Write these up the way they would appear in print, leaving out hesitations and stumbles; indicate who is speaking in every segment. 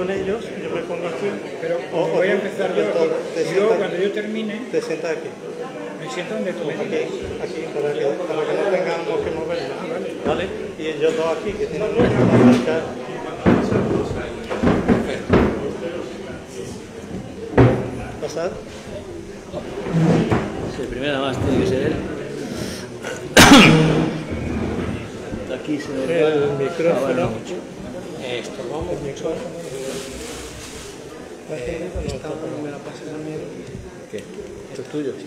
Speaker 1: con ellos, yo me pongo aquí.
Speaker 2: Pero voy a empezar yo aquí. Y luego cuando yo termine...
Speaker 1: Te sientas aquí.
Speaker 2: Me siento donde tú me digas.
Speaker 1: Aquí, para que no tengamos que movernos. ¿Vale? Y ellos dos aquí, que tienen que acercar. ¿Pasar?
Speaker 3: Sí, primero nada más tiene que ser él. Aquí se ve
Speaker 1: el micrófono.
Speaker 3: Esto, vamos.
Speaker 1: El micrófono.
Speaker 3: Esta no me la pases a mí. ¿Qué? ¿Esto es tuyo? Sí.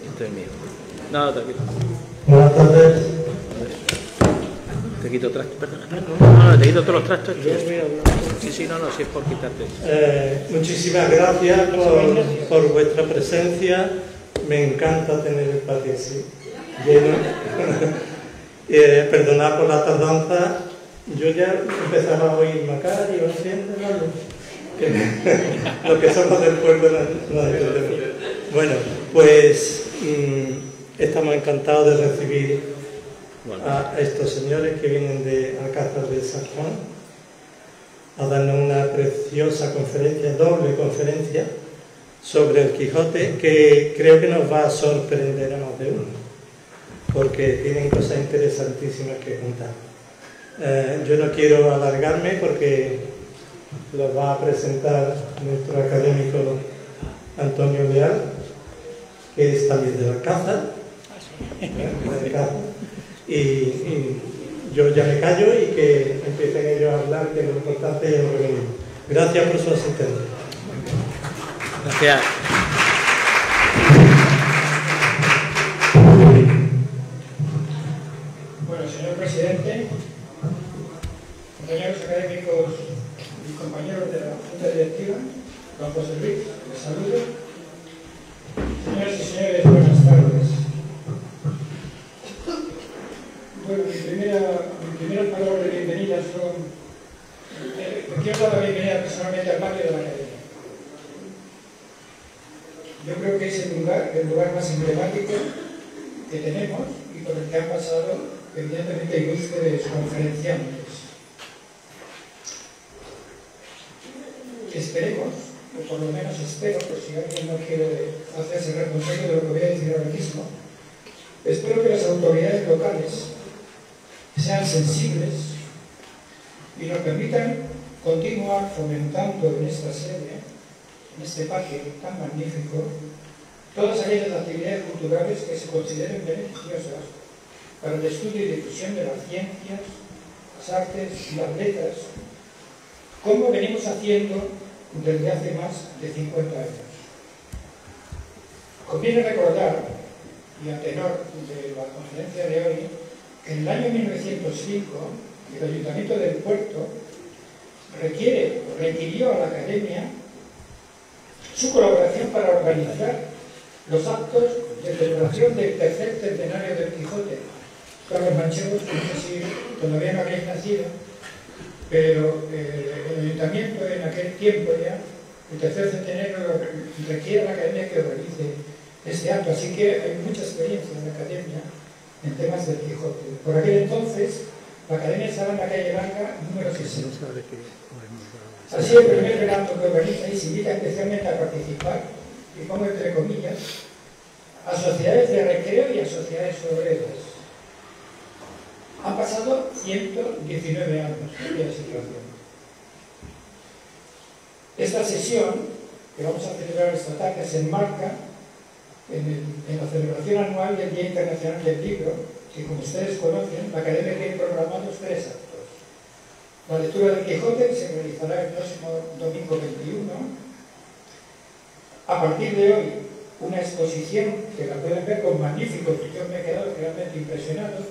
Speaker 3: Este es mío. No, tranquilo.
Speaker 1: Buenas tardes.
Speaker 3: Te quito trastos, perdona. No, te quito todos los trastos. Sí, no, si es por quitarte.
Speaker 1: Muchísimas gracias por vuestra presencia. Me encanta tener el patio así, lleno. Perdonad por la tardanza. Yo ya empezaba a oír Macario, lo que somos del pueblo no entendemos. Bueno, pues estamos encantados de recibir a estos señores que vienen de Alcázar de San Juan a darnos una preciosa conferencia, doble conferencia, sobre el Quijote, que creo que nos va a sorprender a más de uno, porque tienen cosas interesantísimas que contar. Yo no quiero alargarme porque los va a presentar nuestro académico Antonio Leal, que es también de Alcázar, y yo ya me callo y que empiecen ellos a hablar de lo importante y de lo que venimos. Gracias por su asistencia.
Speaker 3: Gracias.
Speaker 2: Bueno, señor presidente, compañeros académicos y compañeros de la Junta Directiva, don José Luis, les saludo. Señoras y señores, buenas tardes. Bueno, mi primera palabra de bienvenida son... quiero dar la bienvenida personalmente al patio de la Academia. Yo creo que es el lugar más emblemático que tenemos y por el que han pasado, evidentemente, ilustres conferenciantes. Esperemos, o por lo menos espero, por si alguien no quiere hacerse responsable de lo que voy a decir ahora mismo, espero que las autoridades locales sean sensibles y nos permitan continuar fomentando en esta sede, en este parque tan magnífico, todas aquellas actividades culturales que se consideren beneficiosas para el estudio y difusión de las ciencias, las artes y las letras, como venimos haciendo desde hace más de 50 años. Conviene recordar, y a tenor de la conferencia de hoy, que en el año 1905 el Ayuntamiento del Puerto requirió a la Academia su colaboración para organizar los actos de celebración del tercer centenario del Quijote. Carlos Manchegos, no sé si todavía no habéis nacido, pero el Ayuntamiento en aquel tiempo ya, el tercer centenario, requiere a la Academia que organice este acto, así que hay mucha experiencia en la Academia en temas del Quijote. Por aquel entonces, la Academia estaba en la calle Larga, número 60. Así, el primer relato que organiza y se invita especialmente a participar, y pongo entre comillas, a sociedades de recreo y a sociedades obreras. Han pasado 119 años de aquella situación. Esta sesión, que vamos a celebrar esta tarde, se enmarca en la celebración anual del Día Internacional del Libro, que, como ustedes conocen, la Academia tiene programados 3 actos. La lectura del Quijote, que se realizará el próximo domingo 21. A partir de hoy, una exposición que la pueden ver con magníficos, que yo me he quedado realmente impresionado,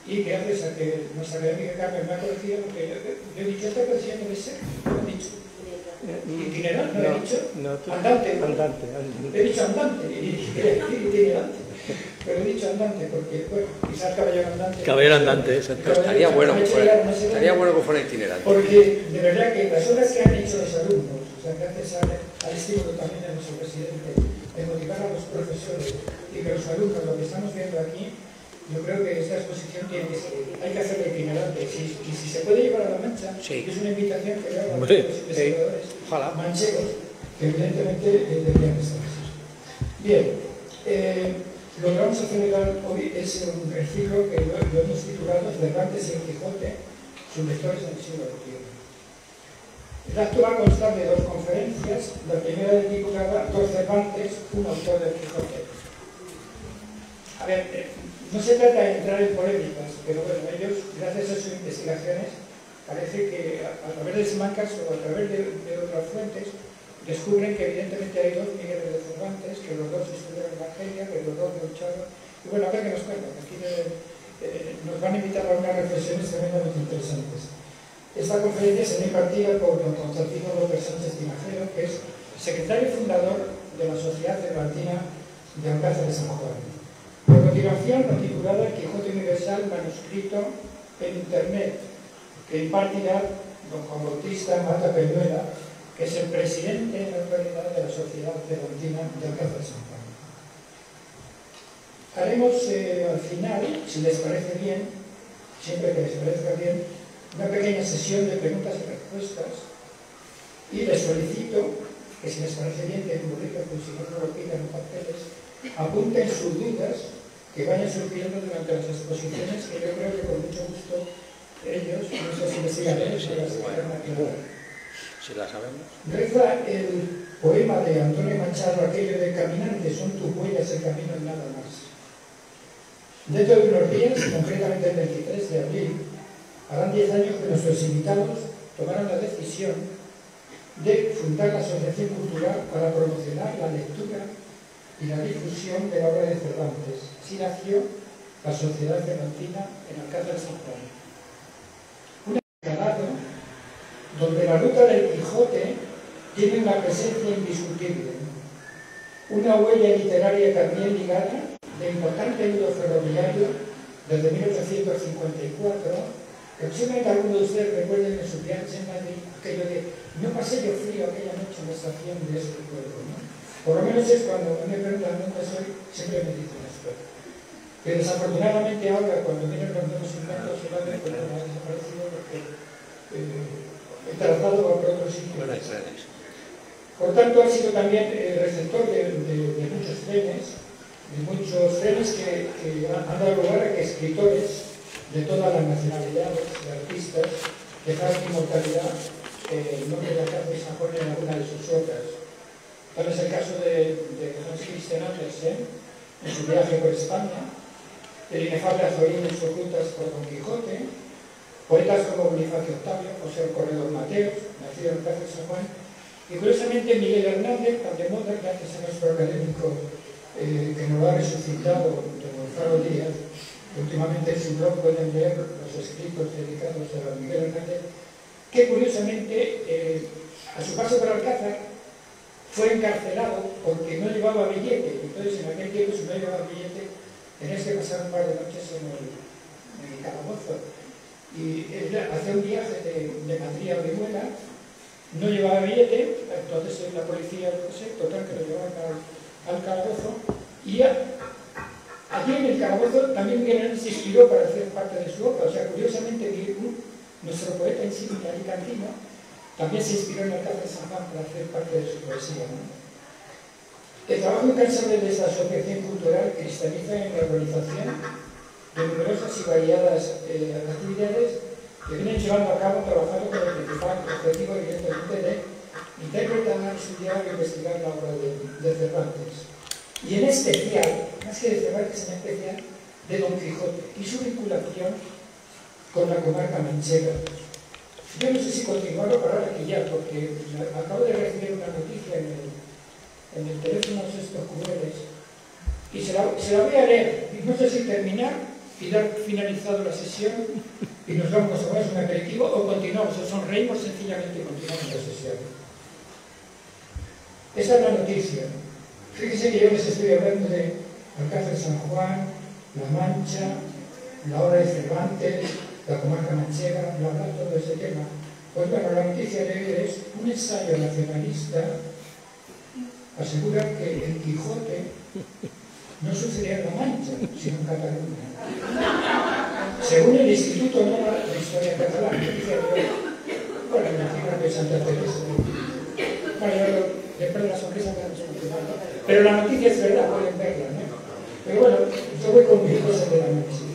Speaker 2: y gracias a que nuestra académica Carmen me ha conocido, porque yo he dicho, ¿esta canción debe ser? ¿Lo he dicho? ¿Itinerante? ¿No he dicho? Andante. He dicho andante, itinerante. Pero he dicho andante porque, bueno, quizás caballero andante.
Speaker 3: Caballero andante, exacto.
Speaker 4: Estaría bueno que fuera itinerante.
Speaker 2: Porque de verdad que las obras que han hecho los alumnos, o sea, gracias al estímulo también de nuestro presidente, de motivar a los profesores y que los alumnos, lo que estamos viendo aquí, Yo creo que esta exposición hay que hacerla itinerante. Y si se puede llevar a La Mancha,
Speaker 3: sí.
Speaker 2: Es una invitación que le hago a los investigadores manchegos, que evidentemente deberían estar. Bien, lo que vamos a celebrar hoy es el ciclo que lo hemos titulado Cervantes y el Quijote, sus lectores en el siglo XXI. El acto va a constar de dos conferencias, la primera titulada Dos Cervantes, un autor del Quijote. A ver, no se trata de entrar en polémicas, pero bueno, ellos, gracias a sus investigaciones, parece que a través de Simancas o a través de otras fuentes, descubren que evidentemente hay dos Migueles de Cervantes, que los dos estudiaron Evangelia, que los dos lucharon. Y bueno, a ver qué nos cuentan. Aquí nos van a invitar a unas reflexiones tremendamente interesantes. Esta conferencia será impartida por don Constantino López Sánchez Tinajero, que es secretario fundador de la Sociedad Cervantina de Alcázar de San Juan. A continuación, la titulada Quijote Universal, manuscrito en Internet, que impartirá don Juan Bautista Mata Peñuela, que es el presidente en la actualidad de la Sociedad Cervantina de Alcázar de San Juan. Haremos al final, si les parece bien, siempre que les parezca bien, una pequeña sesión de preguntas y respuestas, y les solicito que, si les parece bien, que publiquen, pues si no lo pidan en papeles, apunten sus dudas que vayan surgiendo durante las exposiciones, que yo creo que con mucho gusto ellos, nuestros investigadores, se las van a aclarar.
Speaker 3: Si la sabemos.
Speaker 2: Reza el poema de Antonio Machado, aquello de caminantes son tus huellas el camino y nada más. Dentro de unos días, concretamente el 23 de abril, harán 10 años que nuestros invitados tomaron la decisión de fundar la Asociación Cultural para promocionar la lectura y la difusión de la obra de Cervantes. Así nació la Sociedad Cervantina en Alcázar de San Juan. Un escalado donde la ruta del Quijote tiene una presencia indiscutible, una huella literaria también ligada de importante nudo ferroviario desde 1854, que posiblemente algunos de ustedes recuerden en sus viajes en Madrid aquello de no pasé yo frío aquella noche en la estación de este pueblo, ¿no? Por lo menos es cuando me preguntan dónde soy, siempre me dicen esto. Que desafortunadamente ahora, cuando vienen los nuevos inventos, el ave pues, no ha desaparecido porque el trazado va por otro sitio. Por tanto, ha sido también receptor de muchos trenes, que han dado lugar a que escritores de todas las nacionalidades, de artistas, dejaron inmortalidad el nombre de Alcázar de San Juan en alguna de sus obras. Tal es el caso de Hans Christian Andersen, en su viaje por España, el inefable Azorín en sus rutas por Don Quijote, poetas como Bonifacio Octavio, José el Corredor Mateos, nacido en Alcázar de San Juan, y curiosamente Miguel Hernández, tan de moda, gracias a nuestro académico que nos lo ha resucitado, don Gonzalo Díaz. Últimamente en su blog pueden ver los escritos dedicados a Miguel Hernández, que curiosamente a su paso por Alcázar fue encarcelado porque no llevaba billete. Entonces en aquel tiempo, si no llevaba billete, tenías que pasar un par de noches en el calabozo. Y él hacía un viaje de Madrid a Orihuela, no llevaba billete, entonces la policía, no sé, total, que lo llevaban al calabozo, y allí en el calabozo también Miguel se inspiró para hacer parte de su obra. O sea, curiosamente, nuestro poeta insigne alicantino también se inspiró en Alcázar de San Juan para hacer parte de su poesía, ¿no? El trabajo incansable de esta asociación cultural cristaliza en la organización de numerosas y variadas actividades que vienen llevando a cabo trabajando con el principal objetivo, evidentemente, de interpretar, estudiar e investigar la obra de Cervantes. Y en especial, más que de Cervantes, en especial, de Don Quijote y su vinculación con la comarca manchega. Yo no sé si continuar o parar aquí ya, porque acabo de recibir una noticia en el teléfono de estos cuberes y se la voy a leer. Y no sé si terminar y dar finalizado la sesión y nos vamos a tomar un aperitivo o continuamos, o sonreímos sencillamente y continuamos la sesión. Esa es la noticia. Fíjense que yo les estoy hablando de Alcázar de San Juan, La Mancha, la obra de Cervantes, la comarca manchega, bla bla, todo ese tema. Pues bueno, la noticia de hoy es un ensayo nacionalista asegura que el Quijote no sucedía en La Mancha, sino en Cataluña. Según el Instituto Nova de Historia Catalana, que dice bueno, me imagino que Santa Teresa. Bueno, yo después de la sonrisa me han solucionado, ¿no? Pero la noticia es verdad, pueden verla, ¿no? Pero bueno, yo voy con mis cosas de la noticia.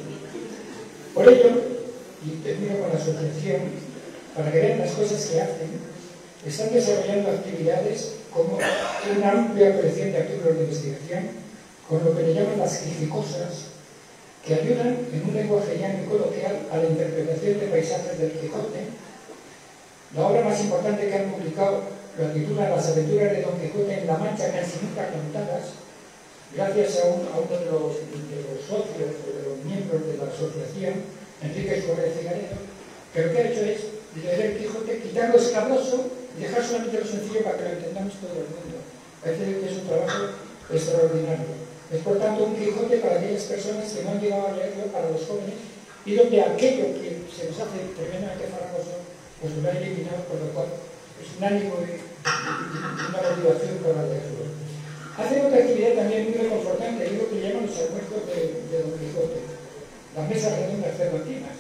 Speaker 2: Por ello, y termino con la asociación, para que vean las cosas que hacen, están desarrollando actividades como una amplia colección de artículos de investigación con lo que le llaman las criticosas, que ayudan en un lenguaje llano y coloquial a la interpretación de paisajes del Quijote. La obra más importante que han publicado la titula Las aventuras de Don Quijote en La Mancha, casi nunca contadas, gracias a uno de los socios, de los miembros de la asociación, Enrique Suárez Figaredo, que lo que ha hecho es leer el Quijote, quitar lo escabroso y dejar solamente lo sencillo para que lo entendamos todo el mundo. Parece que es un trabajo extraordinario. Es por tanto un Quijote para aquellas personas que no han llegado a leerlo, para los jóvenes, y donde aquello que se nos hace tremendamente farragoso, pues lo ha eliminado, por lo cual es un ánimo de una motivación para leerlo. Hacen otra actividad también muy reconfortante, es lo que llaman los almuerzos de Don Quijote, las mesas redondas cervantinas.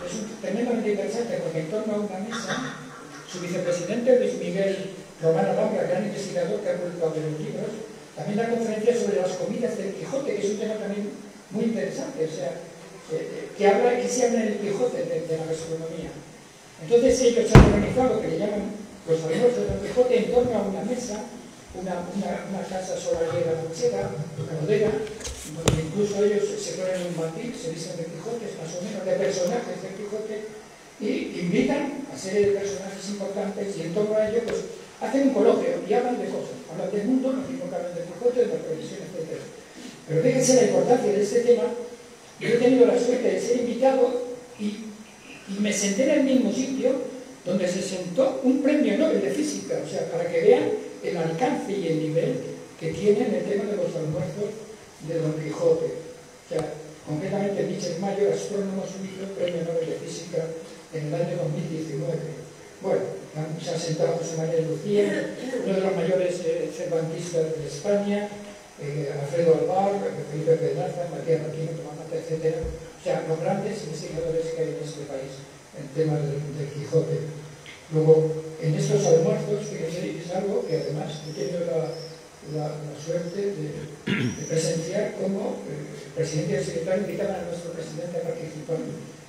Speaker 2: Es tremendamente interesante porque en torno a una mesa, su vicepresidente Luis Miguel Román Alhambra, gran investigador que ha publicado varios libros, también da conferencias sobre las comidas del Quijote, que es un tema también muy interesante, o sea, que se habla en el Quijote de la gastronomía. Entonces ellos han organizado lo que le llaman los almuerzos del Quijote en torno a una mesa, una casa solariega manchega, una bodega, donde incluso ellos se ponen un batir, se dicen de Quijotes, más o menos de personajes del Quijote, y invitan a serie de personajes importantes y en torno a ello pues hacen un coloquio y hablan de cosas, hablan del mundo, no mismo que hablan del Quijote, de la previsión, etc. Pero fíjense la importancia de este tema. Yo he tenido la suerte de ser invitado y me senté en el mismo sitio donde se sentó un premio Nobel de Física, o sea, para que vean el alcance y el nivel que tiene en el tema de los almuerzos de Don Quijote. O sea, concretamente Michel Mayor, astrónomo suizo, premio Nobel de Física en el año 2019. Bueno, se ha sentado José María Lucía, uno de los mayores cervantistas de España, Alfredo Alvar, Felipe Pedraza, Matías Marquino, Tomás Mata, etc. O sea, los grandes investigadores que hay en este país en tema del Quijote. Luego, en estos almuerzos, fíjense, es algo que además he tenido la suerte de presenciar como el presidente y el secretario invitaban a nuestro presidente a participar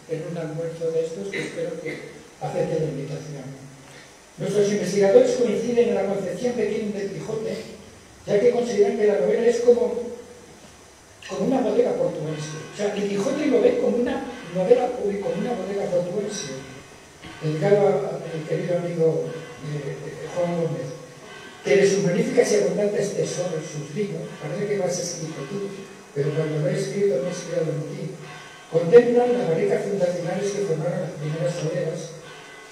Speaker 2: en un almuerzo de estos, que espero que acepten la invitación. Nuestros investigadores coinciden en la concepción que tienen del Quijote, ya que consideran que la novela es como una bodega portuense. O sea, el Quijote lo ve como una novela y como una bodega portuense. Dedicado a mi querido amigo Juan Gómez, que de sus magníficas y abundantes tesoros, sus libros, parece que lo has escrito tú, pero cuando lo he escrito me he inspirado en ti. Contemplan las barricas fundacionales que formaron las primeras obreras,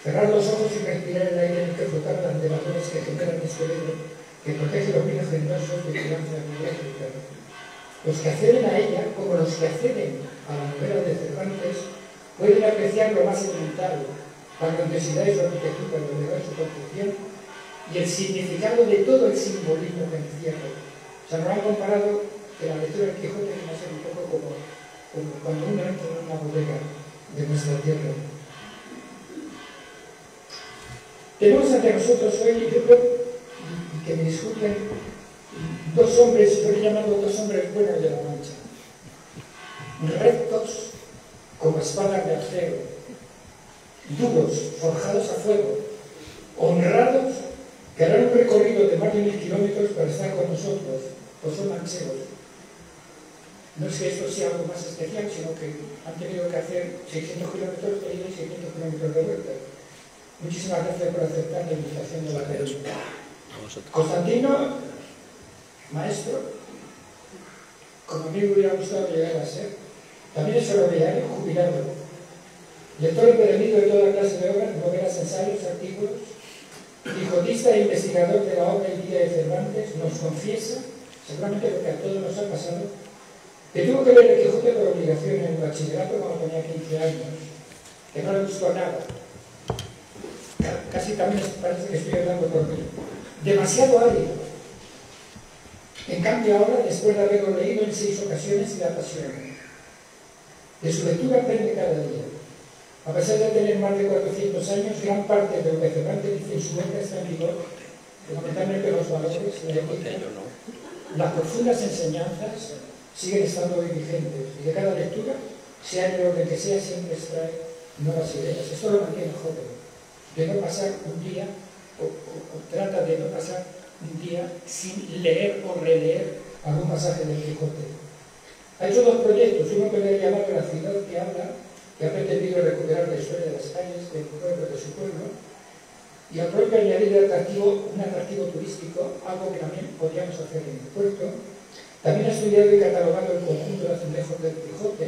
Speaker 2: cerrar los ojos y respirar el aire en el que flotaron las elevadoras que generan este velo, que protege los bienes generosos de crianza eléctrica. Los que acceden a ella, como los que acceden a la novela de Cervantes, pueden apreciar lo más elemental, la grandiosidad y su arquitectura, lo legal su construcción y el significado de todo el simbolismo que encierra. O sea, nos han comparado que la lectura del Quijote va a ser un poco como cuando uno entra en una bodega de nuestra tierra. Tenemos ante nosotros hoy, yo creo, y que me disculpen, dos hombres, yo le he llamado dos hombres buenos de La Mancha, rectos como espadas de acero, duros, forjados a fuego, honrados, que harán un recorrido de más de 1000 kilómetros para estar con nosotros, pues son manchegos. No es que esto sea algo más especial, sino que han tenido que hacer 600 kilómetros de ida y 600 kilómetros de vuelta. Muchísimas gracias por aceptar la invitación de la academia. Constantino, maestro, como a mí me hubiera gustado llegar a ser, también es ferroviario, jubilado, lector empedernido de toda clase de obras, novelas, ensayos, artículos, quijotista e investigador de la obra El Día de Cervantes, nos confiesa, seguramente lo que a todos nos ha pasado, que tuvo que leer el Quijote por obligación en el bachillerato cuando tenía 15 años, que no le gustó nada. Casi también parece que estoy hablando por mí. Demasiado árido. En cambia ahora después de haberlo leído en 6 ocasiones y le apasiona. De su lectura aprende cada día. A pesar de tener más de 400 años, gran parte de lo que Cervantes dice en su obra está en vigor, fundamentalmente los valores, la ética, las profundas enseñanzas siguen estando hoy vigentes, y de cada lectura, sea en el orden que sea, siempre extrae nuevas ideas. Esto lo mantiene joven, de no pasar un día, o trata de no pasar un día sin leer o releer algún pasaje del Quijote. Ha hecho 2 proyectos, uno que le ha llamado La ciudad que habla, que ha pretendido recuperar la historia de las calles del pueblo, de su pueblo, y al propio añadir un atractivo turístico, algo que también podríamos hacer en el puerto. También ha estudiado y catalogado el conjunto de azulejos del Quijote,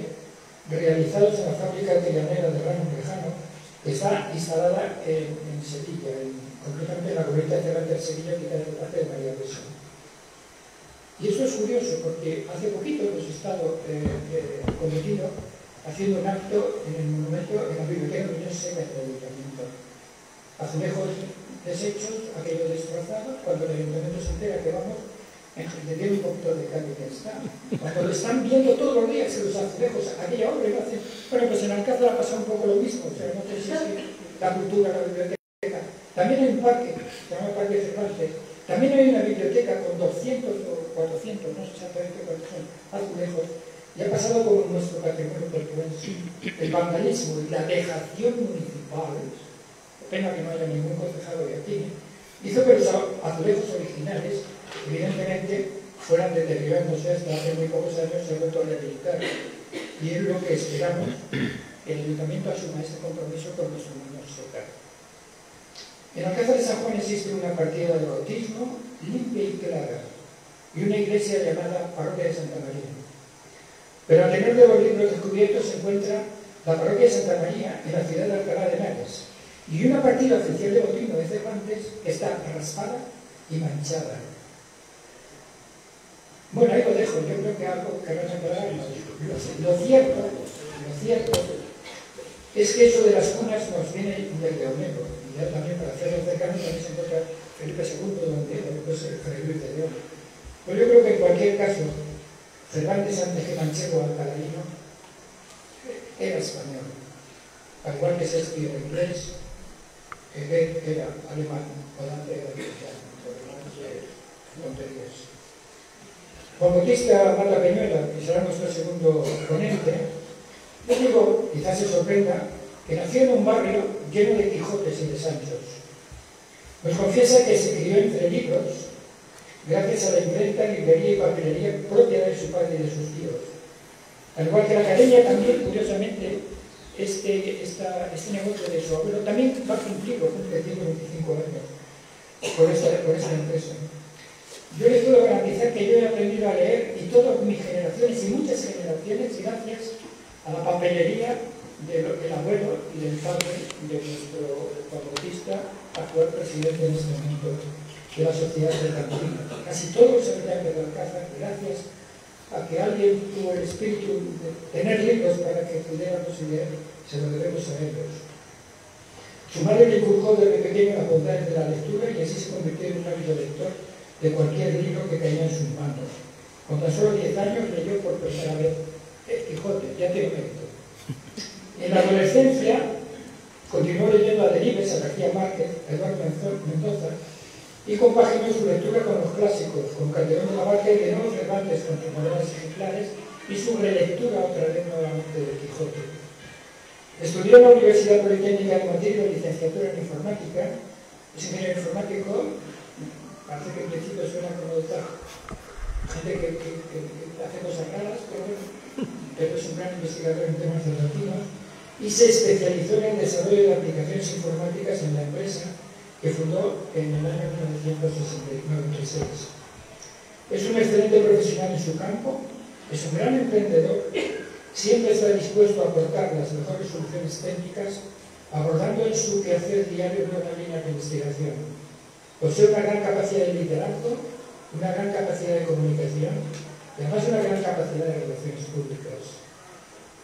Speaker 2: realizados en la fábrica artillanera de Ramos Lejano, que está instalada en Sevilla, concretamente en la comunidad de Cervantes de Sevilla, que está en el Parque de María Luisa. Y eso es curioso, porque hace poquito hemos estado cometido haciendo un acto en el monumento, en la biblioteca de Unión Seca del Ayuntamiento. Azulejos desechos, aquellos destrozados, cuando el Ayuntamiento se entera que vamos, le tiene un poquito de cambio que está. Cuando lo están viendo todos los días en los azulejos, aquella obra lo hacen. Bueno, pues en Alcázar ha pasado un poco lo mismo, o sea, no sé si la cultura, la biblioteca. También hay un parque, se llama Parque Cervantes. También hay una biblioteca con 200 o 400, no sé exactamente cuántos son, azulejos. Y ha pasado como nuestro patrimonio portuense. El vandalismo y la dejación municipal, pena que no haya ningún concejado de aquí, hizo que los azulejos originales, evidentemente, fueran deteriorándose. Hasta hace muy pocos años se ha vuelto a rehabilitar. Y es lo que esperamos, que el Ayuntamiento asuma este compromiso con nuestro Unión Seca. En Alcázar de San Juan existe una partida de bautismo limpia y clara, y una iglesia llamada Parroquia de Santa María. Pero al tenor de los libros descubiertos se encuentra la Parroquia de Santa María en la ciudad de Alcalá de Henares, y una partida oficial de bautismo de Cervantes que está raspada y manchada. Bueno, ahí lo dejo, yo creo que algo que no se aclarar. Lo cierto es que eso de las cunas nos viene desde Homero, y ya también para hacerlo cercano también se encuentra Felipe II, donde después Fray Luis de León. Pues yo creo que en cualquier caso, Cervantes, antes que manchego alcalaíno, era español, al igual que Shakespeare era inglés, era alemán, Dante era cristiano, por lo demás tonterías. Juan Bautista Mata Peñuela, que será nuestro segundo ponente, yo digo, quizás se sorprenda, que nació en un barrio lleno de Quijotes y de Sanchos. Nos confiesa que se crió entre libros, gracias a la imprenta, librería y papelería propia de su padre y de sus tíos. Al igual que la academia, también, curiosamente, este negocio de su abuelo también va a cumplir los 125 años por esta empresa. Yo les puedo garantizar que yo he aprendido a leer, y todas mis generaciones, y muchas generaciones, gracias a la papelería del abuelo y del padre de nuestro Juan Bautista, actual presidente en este momento de la sociedad mercantil. Casi todo se hace de Alcázar gracias a que alguien tuvo el espíritu de tener libros para que pudiéramos leer, se lo debemos a ellos. Su madre le inculcó desde pequeño las bondades de la lectura, y así se convirtió en un hábito lector de cualquier libro que caía en sus manos. Con tan solo 10 años leyó por primera vez El Quijote, ya tiene mérito. En la adolescencia continuó leyendo a Delibes, a García Márquez, a Eduardo Mendoza, y compaginó su lectura con los clásicos, con Calderón de la Barca y de nuevo Cervantes con sus novelas ejemplares, y su relectura otra vez nuevamente del Quijote. Estudió en la Universidad Politécnica de Madrid la licenciatura en informática. Es ingeniero informático. Parece que en principio suena como de gente que hace cosas raras, pero es un gran investigador en temas educativos, y se especializó en el desarrollo de aplicaciones informáticas en la empresa que fundó en el año 1996. Es un excelente profesional en su campo, es un gran emprendedor, siempre está dispuesto a aportar las mejores soluciones técnicas, abordando en su quehacer diario nuevas líneas de investigación. Posee una gran capacidad de liderazgo, una gran capacidad de comunicación y además una gran capacidad de relaciones públicas.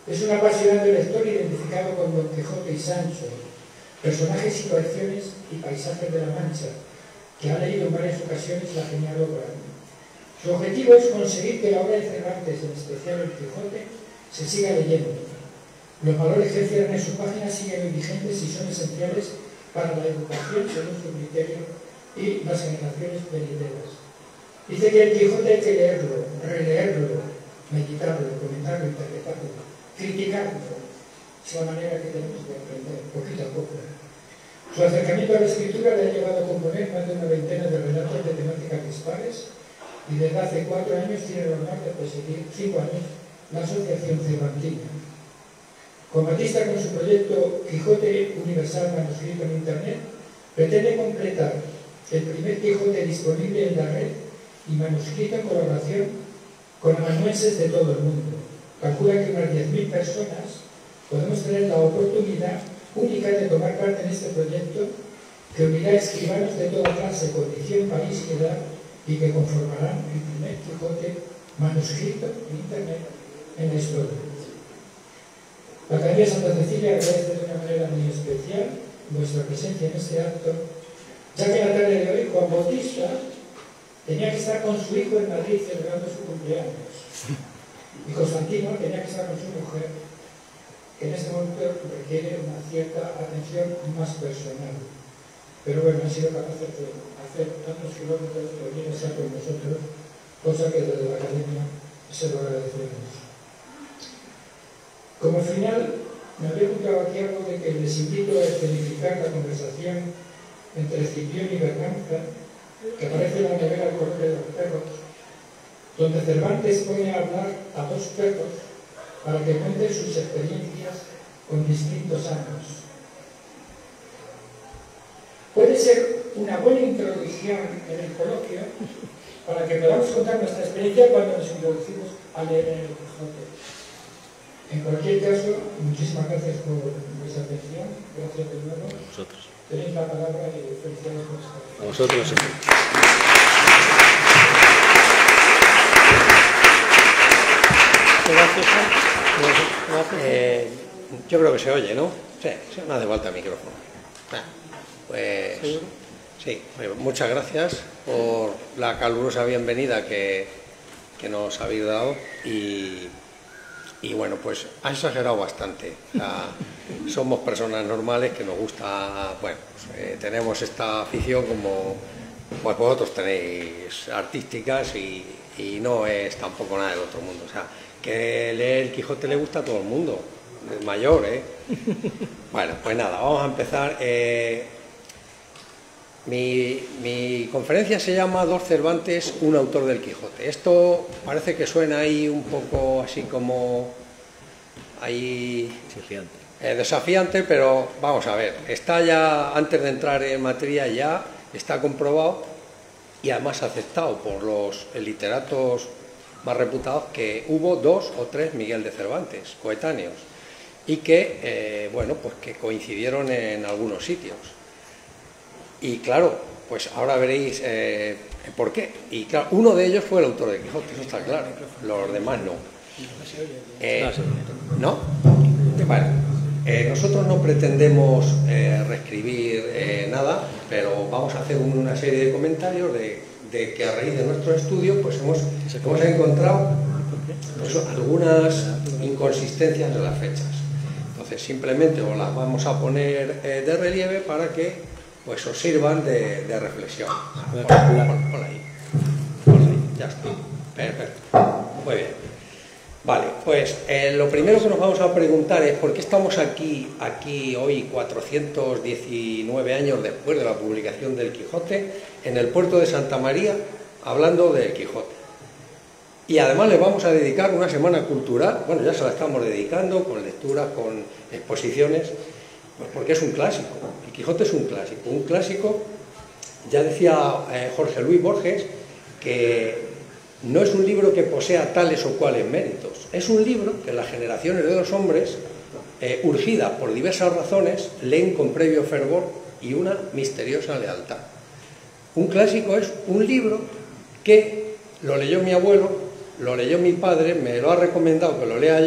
Speaker 2: Es un apasionado lector identificado con Don Quijote y Sancho, personajes, situaciones y paisajes de la Mancha, que ha leído en varias ocasiones la genial obra. Su objetivo es conseguir que la obra de Cervantes, en especial el Quijote, se siga leyendo. Los valores que encierran en su página siguen vigentes y son esenciales para la educación según su criterio y las generaciones venideras. Dice que el Quijote hay que leerlo, releerlo, meditarlo, comentarlo, interpretarlo, criticarlo. Es la manera que tenemos de aprender, poquito a poco. Su acercamiento a la escritura le ha llevado a componer más de una veintena de relatos de temáticas dispares y desde hace 4 años tiene el honor de presidir 5 años la Asociación Cervantina. Con Batista, con su proyecto Quijote Universal manuscrito en Internet, pretende completar el primer Quijote disponible en la red y manuscrito en colaboración con amanuenses de todo el mundo. Calcula que unas 10.000 personas podemos tener la oportunidad única de tomar parte en este proyecto que unirá escribanos de toda clase, condición, país y edad y que conformarán el primer Quijote manuscrito en Internet en la historia. La Academia Santa Cecilia agradece de una manera muy especial vuestra presencia en este acto, ya que la tarde de hoy Juan Bautista tenía que estar con su hijo en Madrid celebrando su cumpleaños y Constantino tenía que estar con su mujer, que en este momento requiere una cierta atención más personal. Pero bueno, han sido capaces de hacer tantos kilómetros por venir a estar con nosotros, cosa que desde la Academia se lo agradecemos. Como final, me había apuntado aquí algo de que les invito a escenificar la conversación entre Escipión y Berganza, que aparece en la novela El color de los perros, donde Cervantes pone a hablar a 2 perros para que cuenten sus experiencias con distintos años. Puede ser una buena introducción en el coloquio para que podamos contar nuestra experiencia cuando nos introducimos a leer en el Quijote. En cualquier caso, muchísimas gracias por vuestra atención. Gracias de nuevo.
Speaker 3: A vosotros.
Speaker 2: Tenéis la palabra y felicidades por estar.
Speaker 3: A vosotros.
Speaker 4: Yo creo que se oye, ¿no? Sí, no hace falta micrófono. Pues sí, muchas gracias por la calurosa bienvenida que nos habéis dado y bueno, pues ha exagerado bastante. O sea, somos personas normales que nos gusta, bueno, pues, tenemos esta afición como pues vosotros tenéis, artísticas y no es tampoco nada del otro mundo. O sea, que leer el Quijote le gusta a todo el mundo, es mayor, ¿eh? Bueno, pues nada, vamos a empezar. Mi conferencia se llama Dos Cervantes, un autor del Quijote. Esto parece que suena ahí un poco así como ahí desafiante, pero vamos a ver, está ya, antes de entrar en materia, ya está comprobado y además aceptado por los literatos más reputados que hubo 2 o 3 Miguel de Cervantes coetáneos y que, bueno, pues que coincidieron en algunos sitios. Y claro, pues ahora veréis por qué. Y claro, uno de ellos fue el autor de Quijote, eso está claro. Los demás no. ¿No? Bueno, nosotros no pretendemos reescribir nada, pero vamos a hacer una serie de comentarios de que a raíz de nuestro estudio pues hemos encontrado pues, algunas inconsistencias en las fechas. Entonces simplemente os las vamos a poner de relieve para que pues os sirvan de reflexión. Por ahí, ya está. Perfecto. Muy bien. Vale, pues lo primero que nos vamos a preguntar es por qué estamos aquí hoy, 419 años después de la publicación del Quijote, en el puerto de Santa María, hablando del Quijote. Y además le vamos a dedicar una semana cultural, bueno, ya se la estamos dedicando, con lecturas, con exposiciones, pues porque es un clásico. El Quijote es un clásico, ya decía Jorge Luis Borges, que no es un libro que posea tales o cuales méritos, es un libro que las generaciones de los hombres, urgidas por diversas razones, leen con previo fervor y una misteriosa lealtad. Un clásico es un libro que lo leyó mi abuelo, lo leyó mi padre, me lo ha recomendado que lo lea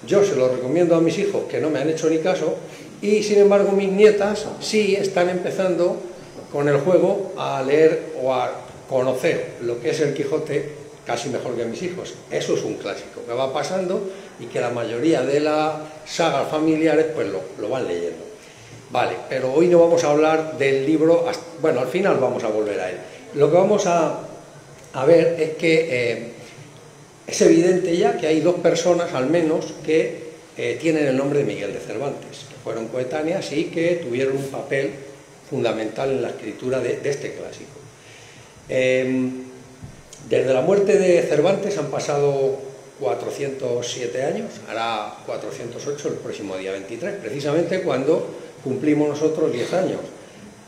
Speaker 4: yo se lo recomiendo a mis hijos que no me han hecho ni caso, y sin embargo mis nietas sí están empezando con el juego a leer o a conocer lo que es el Quijote casi mejor que mis hijos. Eso es un clásico que va pasando y que la mayoría de las sagas familiares pues lo van leyendo. Vale, pero hoy no vamos a hablar del libro, bueno, al final vamos a volver a él. Lo que vamos a ver es que es evidente ya que hay dos personas al menos que tienen el nombre de Miguel de Cervantes, que fueron coetáneas y que tuvieron un papel fundamental en la escritura de este clásico. Desde la muerte de Cervantes han pasado 407 años, hará 408 el próximo día 23, precisamente cuando cumplimos nosotros 10 años.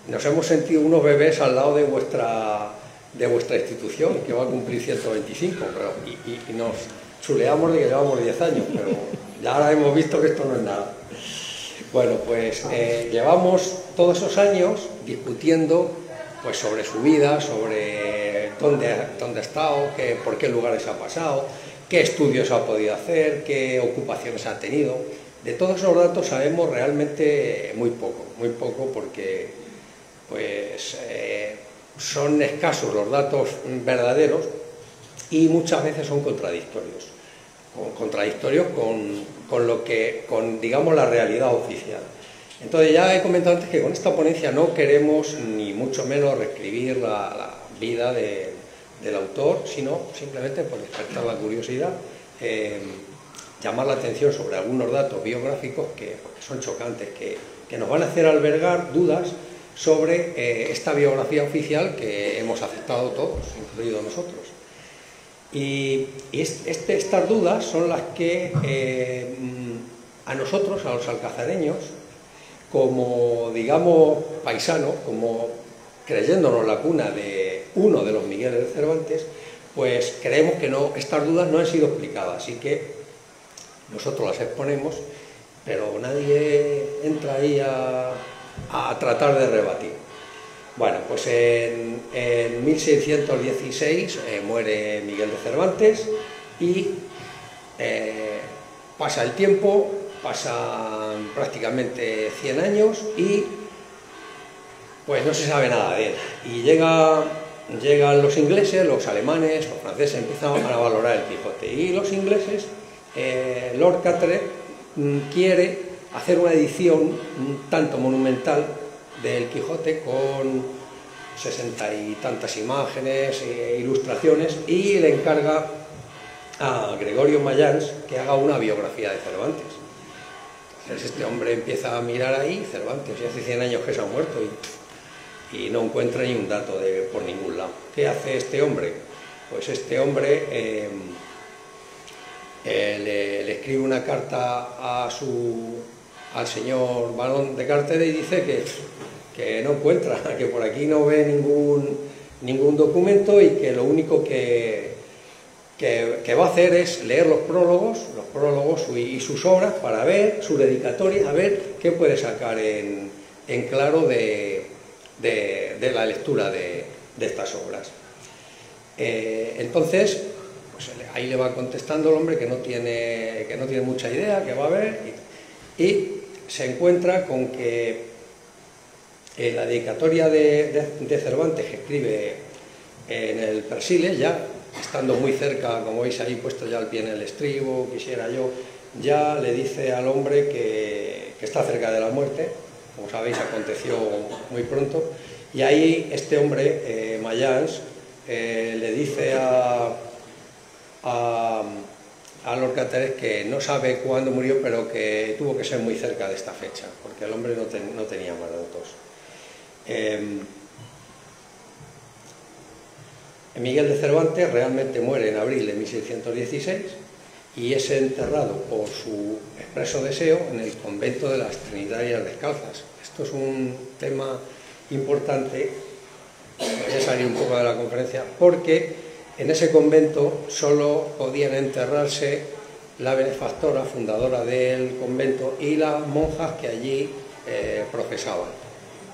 Speaker 4: Nos hemos sentido unos bebés al lado de vuestra institución, que va a cumplir 125, pero, y nos chuleamos de que llevamos 10 años, pero ya ahora hemos visto que esto no es nada. Bueno, pues llevamos todos esos años discutiendo pues, sobre su vida, sobre dónde ha estado, por qué lugares ha pasado, qué estudios ha podido hacer, qué ocupaciones ha tenido. De todos esos datos sabemos realmente muy poco porque pues, son escasos los datos verdaderos y muchas veces son contradictorios con digamos la realidad oficial. Entonces ya he comentado antes que con esta ponencia no queremos ni mucho menos reescribir la vida del autor, sino simplemente por despertar la curiosidad, llamar la atención sobre algunos datos biográficos que son chocantes, que nos van a hacer albergar dudas sobre esta biografía oficial que hemos aceptado todos, incluidos nosotros. Y estas dudas son las que a nosotros, a los alcazareños, como digamos paisanos, como creyéndonos la cuna de uno de los Migueles de Cervantes, pues creemos que estas dudas no han sido explicadas, así que nosotros las exponemos, pero nadie entra ahí a tratar de rebatir. Bueno, pues en 1616 muere Miguel de Cervantes y pasa el tiempo, pasan prácticamente 100 años y pues no se sabe nada de él. Y llegan los ingleses, los alemanes, los franceses empiezan a valorar el Quijote. Y los ingleses, Lord Carteret quiere hacer una edición un tanto monumental del Quijote con 60 y tantas imágenes e ilustraciones y le encarga a Gregorio Mayans que haga una biografía de Cervantes. Entonces este hombre empieza a mirar ahí, Cervantes, y hace 100 años que se ha muerto y no encuentra ni un dato por ningún lado. ¿Qué hace este hombre? Pues este hombre le escribe una carta al señor Barón de Carteret y dice que no encuentra, que por aquí no ve ningún documento y que lo único que va a hacer es leer los prólogos y sus obras para ver, su dedicatoria, a ver qué puede sacar en claro de la lectura de estas obras. Entonces, pues ahí le va contestando el hombre que no tiene mucha idea, que va a ver, y se encuentra con que en la dedicatoria de Cervantes que escribe en el Persiles, ya estando muy cerca, como veis ahí puesto ya el pie en el estribo, quisiera yo, ya le dice al hombre que está cerca de la muerte, como sabéis aconteció muy pronto, y ahí este hombre, Mayans, le dice a Lord Carteret que no sabe cuándo murió, pero que tuvo que ser muy cerca de esta fecha, porque el hombre no tenía más datos. Miguel de Cervantes realmente muere en abril de 1616 y es enterrado por su expreso deseo en el convento de las Trinitarias Descalzas. Esto es un tema importante, voy a salir un poco de la conferencia, porque en ese convento solo podían enterrarse la benefactora, fundadora del convento, y las monjas que allí profesaban.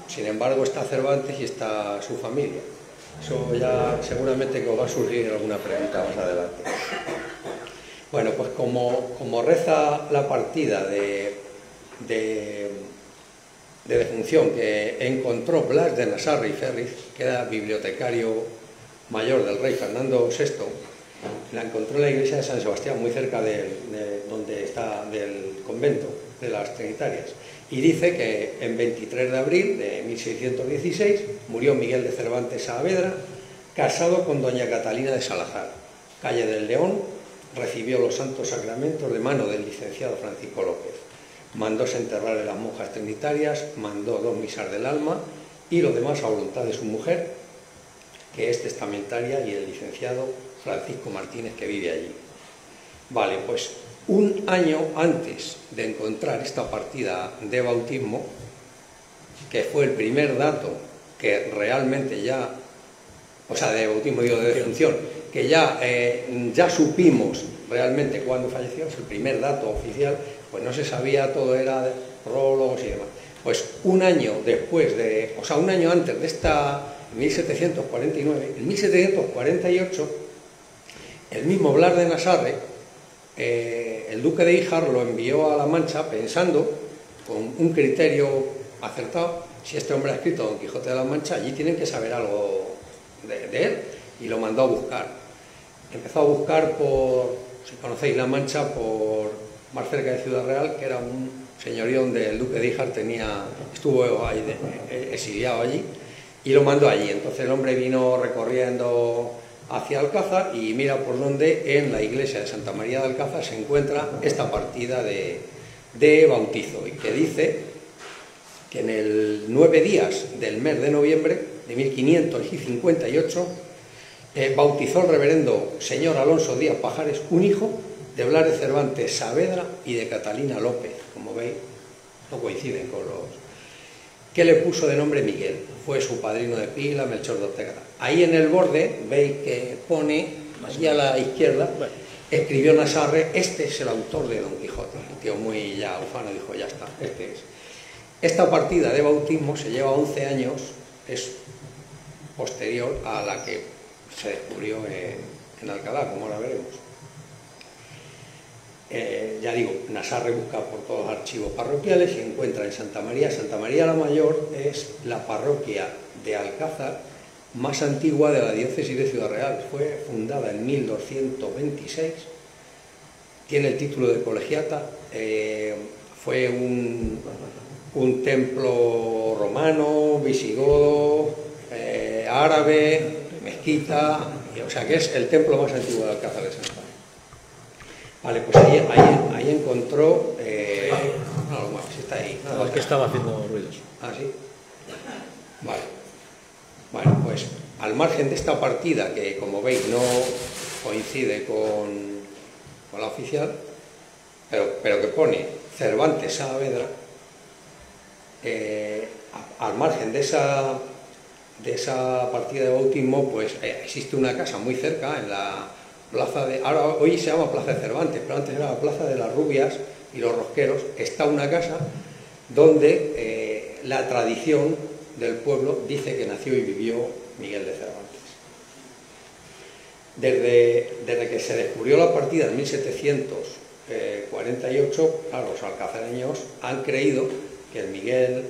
Speaker 4: Sin embargo está Cervantes y está su familia. Eso ya seguramente que os va a surgir alguna pregunta más adelante. Bueno, pues como reza la partida de defunción que encontró Blas de Nassarre y Ferriz, que era bibliotecario mayor del rey Fernando VI, la encontró en la iglesia de San Sebastián, muy cerca del convento de las Trinitarias, y dice que en 23 de abril de 1616 murió Miguel de Cervantes Saavedra, casado con doña Catalina de Salazar, calle del León. Recibió los santos sacramentos de mano del licenciado Francisco López. Mandóse enterrar en las monjas trinitarias, mandó 2 misas del alma y lo demás a voluntad de su mujer, que es testamentaria, y el licenciado Francisco Martínez, que vive allí. Vale, pues un año antes de encontrar esta partida de bautismo, que fue el primer dato que realmente ya, o sea, de bautismo, digo, de defunción, que ya supimos realmente cuándo falleció, es el primer dato oficial, pues no se sabía, todo era de prólogos y demás. Pues un año después de, o sea, un año antes de esta, 1749, en 1748, el mismo Blas de Nassarre, el duque de Híjar lo envió a La Mancha pensando, con un criterio acertado, si este hombre ha escrito Don Quijote de la Mancha, allí tienen que saber algo de él, y lo mandó a buscar. Empezó a buscar por, si conocéis La Mancha, por más cerca de Ciudad Real, que era un señorío donde el duque de Híjar estuvo ahí, exiliado allí, y lo mandó allí. Entonces el hombre vino recorriendo hacia Alcázar y mira por donde en la iglesia de Santa María de Alcázar se encuentra esta partida de bautizo, y que dice que en el 9 días del mes de noviembre de 1558 bautizó el reverendo señor Alonso Díaz Pajares, un hijo de Blas de Cervantes Saavedra y de Catalina López. Como veis, no coinciden con los... que le puso de nombre Miguel. Fue su padrino de pila, Melchor de Ortega. Ahí en el borde, veis que pone, allí a la izquierda, escribió Nassarre: este es el autor de Don Quijote. El tío muy ya ufano dijo: ya está, este es. Esta partida de bautismo se lleva 11 años, es posterior a la que se descubrió en Alcalá, como ahora veremos. Ya digo, Nassarre busca por todos los archivos parroquiales y encuentra en Santa María. Santa María la Mayor es la parroquia de Alcázar más antigua de la diócesis de Ciudad Real. Fue fundada en 1226, tiene el título de colegiata, fue un templo romano, visigodo, árabe, mezquita, o sea que es el templo más antiguo de Alcázar de Santa María. Vale, pues ahí encontró... no lo mueves, está ahí.
Speaker 3: No, es que estaba haciendo ruidos.
Speaker 4: Ah, sí. Vale. Bueno, pues al margen de esta partida, que como veis no coincide con la oficial, pero que pone Cervantes Saavedra, al margen de esa partida de bautismo, pues existe una casa muy cerca, en la plaza de... ahora hoy se llama Plaza de Cervantes, pero antes era la Plaza de las Rubias y los Rosqueros. Está una casa donde la tradición del pueblo dice que nació y vivió Miguel de Cervantes. Desde que se descubrió la partida en 1748, claro, los alcazareños han creído que el Miguel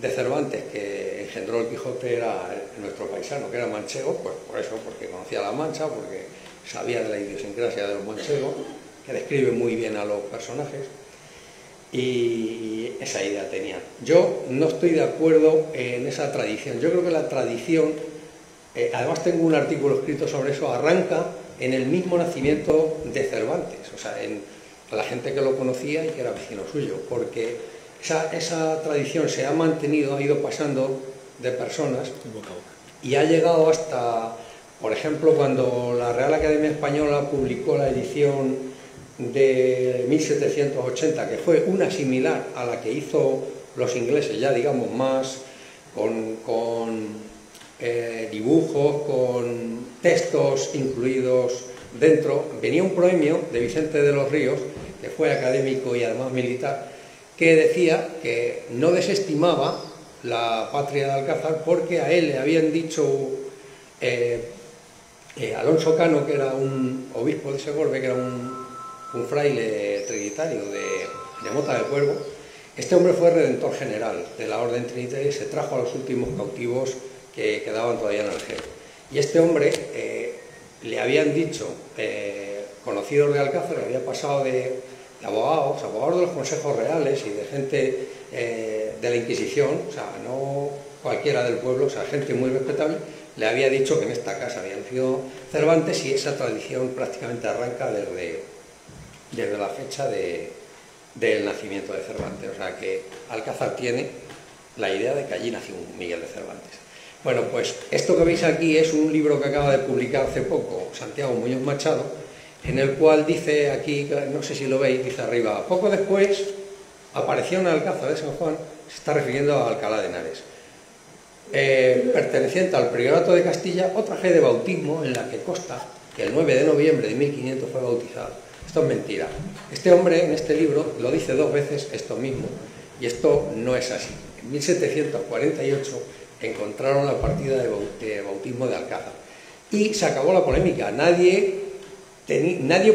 Speaker 4: de Cervantes que engendró el Quijote era nuestro paisano, que era manchego, pues por eso, porque conocía la Mancha, porque sabía de la idiosincrasia de los manchegos, que describe muy bien a los personajes, y esa idea tenía. Yo no estoy de acuerdo en esa tradición. Yo creo que la tradición, además tengo un artículo escrito sobre eso, arranca en el mismo nacimiento de Cervantes, o sea, en la gente que lo conocía y que era vecino suyo, porque esa tradición se ha mantenido, ha ido pasando de personas y ha llegado hasta, por ejemplo, cuando la Real Academia Española publicó la edición de 1780, que fue una similar a la que hizo los ingleses, ya digamos más con dibujos, con textos incluidos dentro. Venía un proemio de Vicente de los Ríos, que fue académico y además militar, que decía que no desestimaba la patria de Alcázar porque a él le habían dicho Alonso Cano, que era un obispo de Segorbe, que era un fraile trinitario de Mota del Cuervo. Este hombre fue redentor general de la orden trinitaria y se trajo a los últimos cautivos que quedaban todavía en Argel. Y este hombre le habían dicho, conocidos de Alcázar, le había pasado de abogados de los consejos reales y de gente de la Inquisición, o sea, no cualquiera del pueblo, o sea, gente muy respetable, le había dicho que en esta casa había nacido Cervantes, y esa tradición prácticamente arranca desde la fecha del nacimiento de Cervantes. O sea que Alcázar tiene la idea de que allí nació un Miguel de Cervantes. Bueno, pues esto que veis aquí es un libro que acaba de publicar hace poco Santiago Muñoz Machado, en el cual dice aquí, no sé si lo veis, dice arriba: poco después apareció en Alcázar de San Juan, se está refiriendo a Alcalá de Henares, perteneciente al Priorato de Castilla, otra fe de bautismo en la que consta que el 9 de noviembre de 1500 fue bautizado. Esto es mentira. Este hombre en este libro lo dice 2 veces esto mismo, y esto no es así. En 1748 encontraron la partida de bautismo de Alcázar y se acabó la polémica. Nadie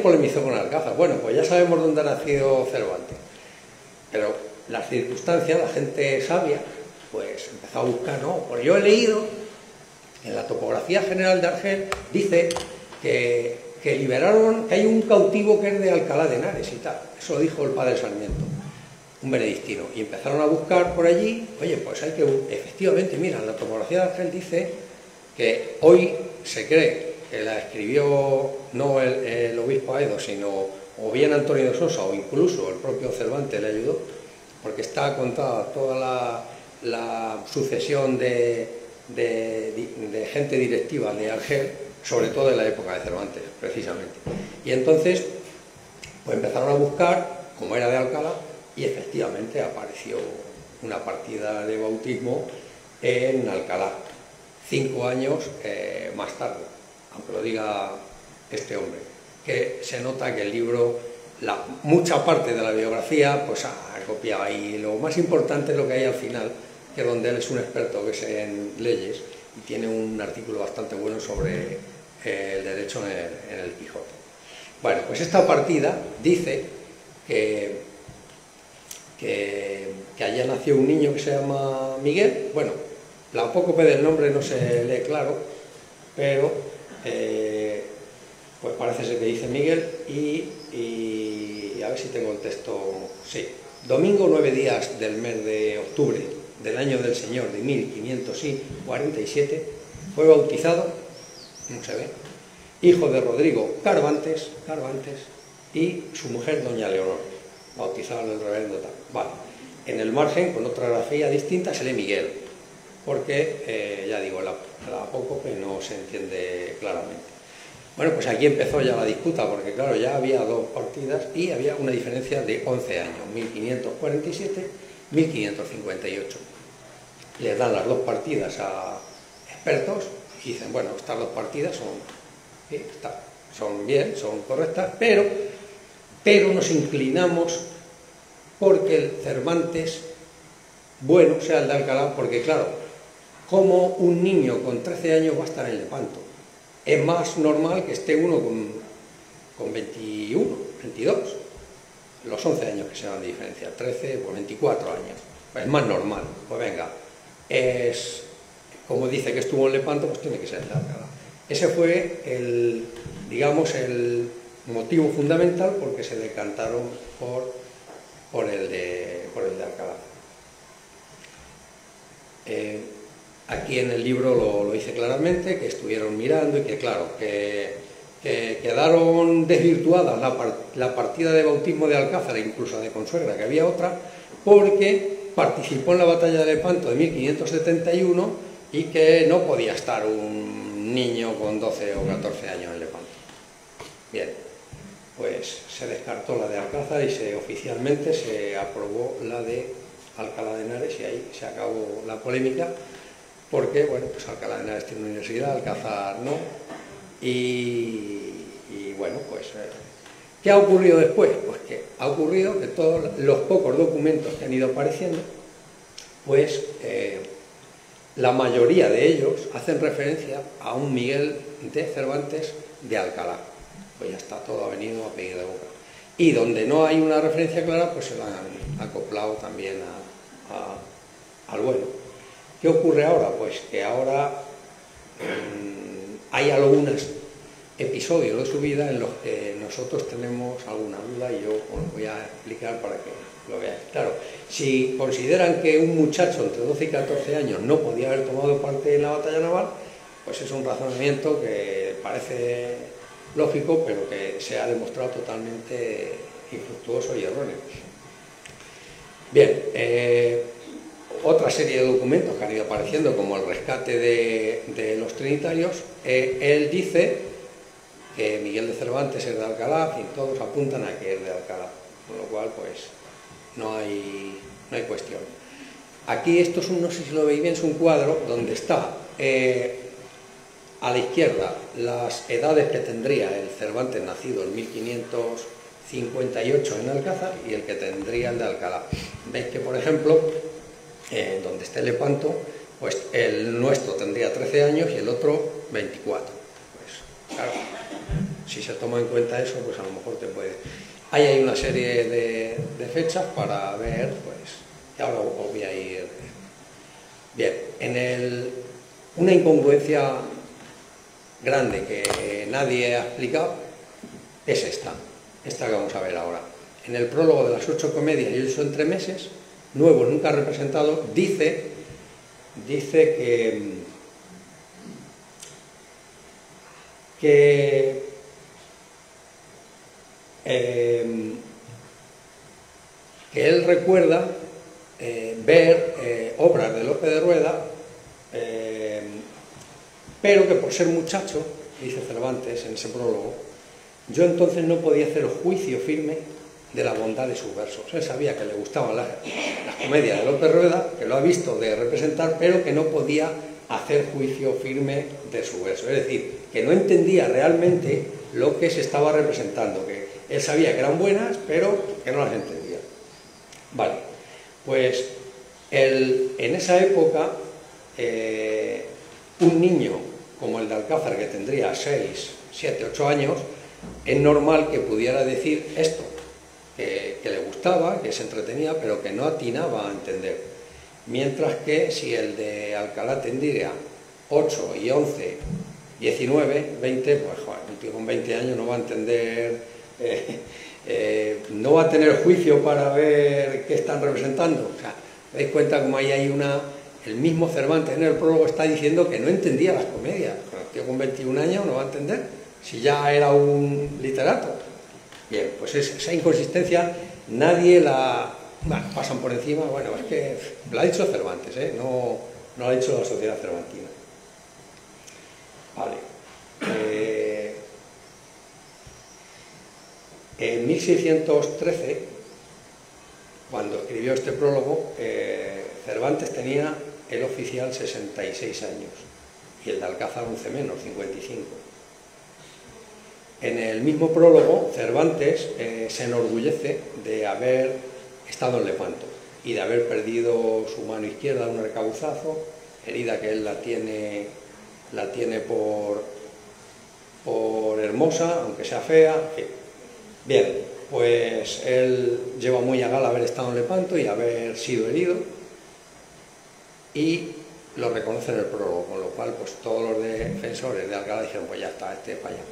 Speaker 4: polemizó con Alcázar. Bueno, pues ya sabemos dónde ha nacido Cervantes, pero las circunstancias, la gente sabia, pues empezó a buscar, ¿no? Porque yo he leído en la topografía general de Argel, dice que liberaron, que hay un cautivo que es de Alcalá de Henares y tal. Eso lo dijo el padre Sarmiento, un benedictino, y empezaron a buscar por allí. Oye, pues hay que, efectivamente, mira, la topografía de Argel dice que hoy se cree que la escribió no el obispo Aedo, sino o bien Antonio de Sosa o incluso el propio Cervantes le ayudó, porque está contada toda la sucesión de gente directiva de Argel, sobre todo en la época de Cervantes, precisamente. Y entonces, pues empezaron a buscar, como era de Alcalá, y efectivamente apareció una partida de bautismo en Alcalá, 5 años más tarde, aunque lo diga este hombre, que se nota que el libro, mucha parte de la biografía, pues ha copiado ahí. Lo más importante es lo que hay al final, que donde él es un experto, que es en leyes, y tiene un artículo bastante bueno sobre el derecho en el Quijote. Bueno, pues esta partida dice que allá nació un niño que se llama Miguel. Bueno, la apócope del nombre no se lee claro, pero pues parece ser que dice Miguel, y a ver si tengo el texto. Sí, domingo 9 días del mes de octubre del año del Señor de 1547 fue bautizado, no se ve, hijo de Rodrigo Carvantes y su mujer doña Leonor, bautizado en el reverendo tal. Vale. En el margen, con otra grafía distinta, se lee Miguel, porque ya digo, la apócope no se entiende claramente. Bueno, pues aquí empezó ya la disputa, porque claro, ya había 2 partidas y había una diferencia de 11 años, 1547-1558. Les dan las 2 partidas a expertos y dicen, bueno, estas 2 partidas son bien, son correctas, pero nos inclinamos porque el Cervantes bueno sea el de Alcalá, porque claro, como un niño con 13 años va a estar en Lepanto. Es más normal que esté uno con 21, 22, los 11 años que se dan de diferencia, 13 por 24 años, es más normal. Pues venga, es como dice que estuvo en Lepanto, pues tiene que ser el de Alcalá. Ese fue el motivo fundamental porque se decantaron por el de Alcalá. Aquí en el libro lo dice claramente, que estuvieron mirando y que claro, que quedaron desvirtuadas la partida de bautismo de Alcázar e incluso de Consuegra, que había otra, porque participó en la batalla de Lepanto de 1571 y que no podía estar un niño con 12 o 14 años en Lepanto. Bien, pues se descartó la de Alcázar y oficialmente se aprobó la de Alcalá de Henares, y ahí se acabó la polémica, porque, bueno, pues Alcalá de Henares tiene una universidad, Alcázar no, y bueno, pues, ¿qué ha ocurrido después? Pues que ha ocurrido que todos los pocos documentos que han ido apareciendo, pues, la mayoría de ellos hacen referencia a un Miguel de Cervantes de Alcalá. Pues ya está, todo ha venido a pedir de boca. Y donde no hay una referencia clara, pues se lo han acoplado también al bueno. ¿Qué ocurre ahora? Pues que ahora hay algunos episodios de su vida en los que nosotros tenemos alguna duda y yo os voy a explicar para que lo veáis. Claro, si consideran que un muchacho entre 12 y 14 años no podía haber tomado parte en la batalla naval, pues es un razonamiento que parece lógico, pero que se ha demostrado totalmente infructuoso y erróneo. Bien, otra serie de documentos que han ido apareciendo, como el rescate de los trinitarios, él dice que Miguel de Cervantes es de Alcalá, y todos apuntan a que es de Alcalá, con lo cual pues no hay cuestión. Aquí esto es no sé si lo veis bien, es un cuadro donde está a la izquierda las edades que tendría el Cervantes nacido en 1558 en Alcázar y el que tendría el de Alcalá. Veis que, por ejemplo, donde está Lepanto, pues el nuestro tendría 13 años y el otro 24. Pues claro, si se toma en cuenta eso, pues a lo mejor te puede... Ahí hay una serie de fechas para ver, pues, y ahora os voy a ir... Bien, una incongruencia grande que nadie ha explicado es esta que vamos a ver ahora. En el prólogo de las 8 comedias y 8 entremeses, nuevos nunca representado, dice que él recuerda ver obras de Lope de Rueda, pero que por ser muchacho, dice Cervantes en ese prólogo, yo entonces no podía hacer juicio firme de la bondad de sus versos. Él sabía que le gustaban las comedias de Lope de Rueda, que lo ha visto de representar, pero que no podía hacer juicio firme de su verso. Es decir, que no entendía realmente lo que se estaba representando, que él sabía que eran buenas, pero que no las entendía. Vale, pues en esa época, un niño como el de Alcázar, que tendría 6, 7, 8 años, es normal que pudiera decir esto, que le gustaba, que se entretenía, pero que no atinaba a entender. Mientras que si el de Alcalá tendría 8 y 11, 19, 20, pues joder, un tío con 20 años no va a entender, no va a tener juicio para ver qué están representando. O sea, ¿veis cuenta como ahí hay el mismo Cervantes en el prólogo está diciendo que no entendía las comedias? El tío con 21 años no va a entender, si ya era un literato. Bien, pues esa inconsistencia nadie la... Bueno, pasan por encima, bueno, es que lo ha dicho Cervantes, no lo ha dicho la sociedad cervantina. Vale. En 1613, cuando escribió este prólogo, Cervantes tenía el oficial 66 años y el de Alcázar 11 menos, 55. En el mismo prólogo, Cervantes se enorgullece de haber estado en Lepanto y de haber perdido su mano izquierda en un arcabuzazo, herida que él la tiene por hermosa, aunque sea fea. Bien, pues él lleva muy a gala haber estado en Lepanto y haber sido herido, y lo reconoce en el prólogo, con lo cual pues todos los defensores de Alcalá dijeron, pues ya está, este es para allá.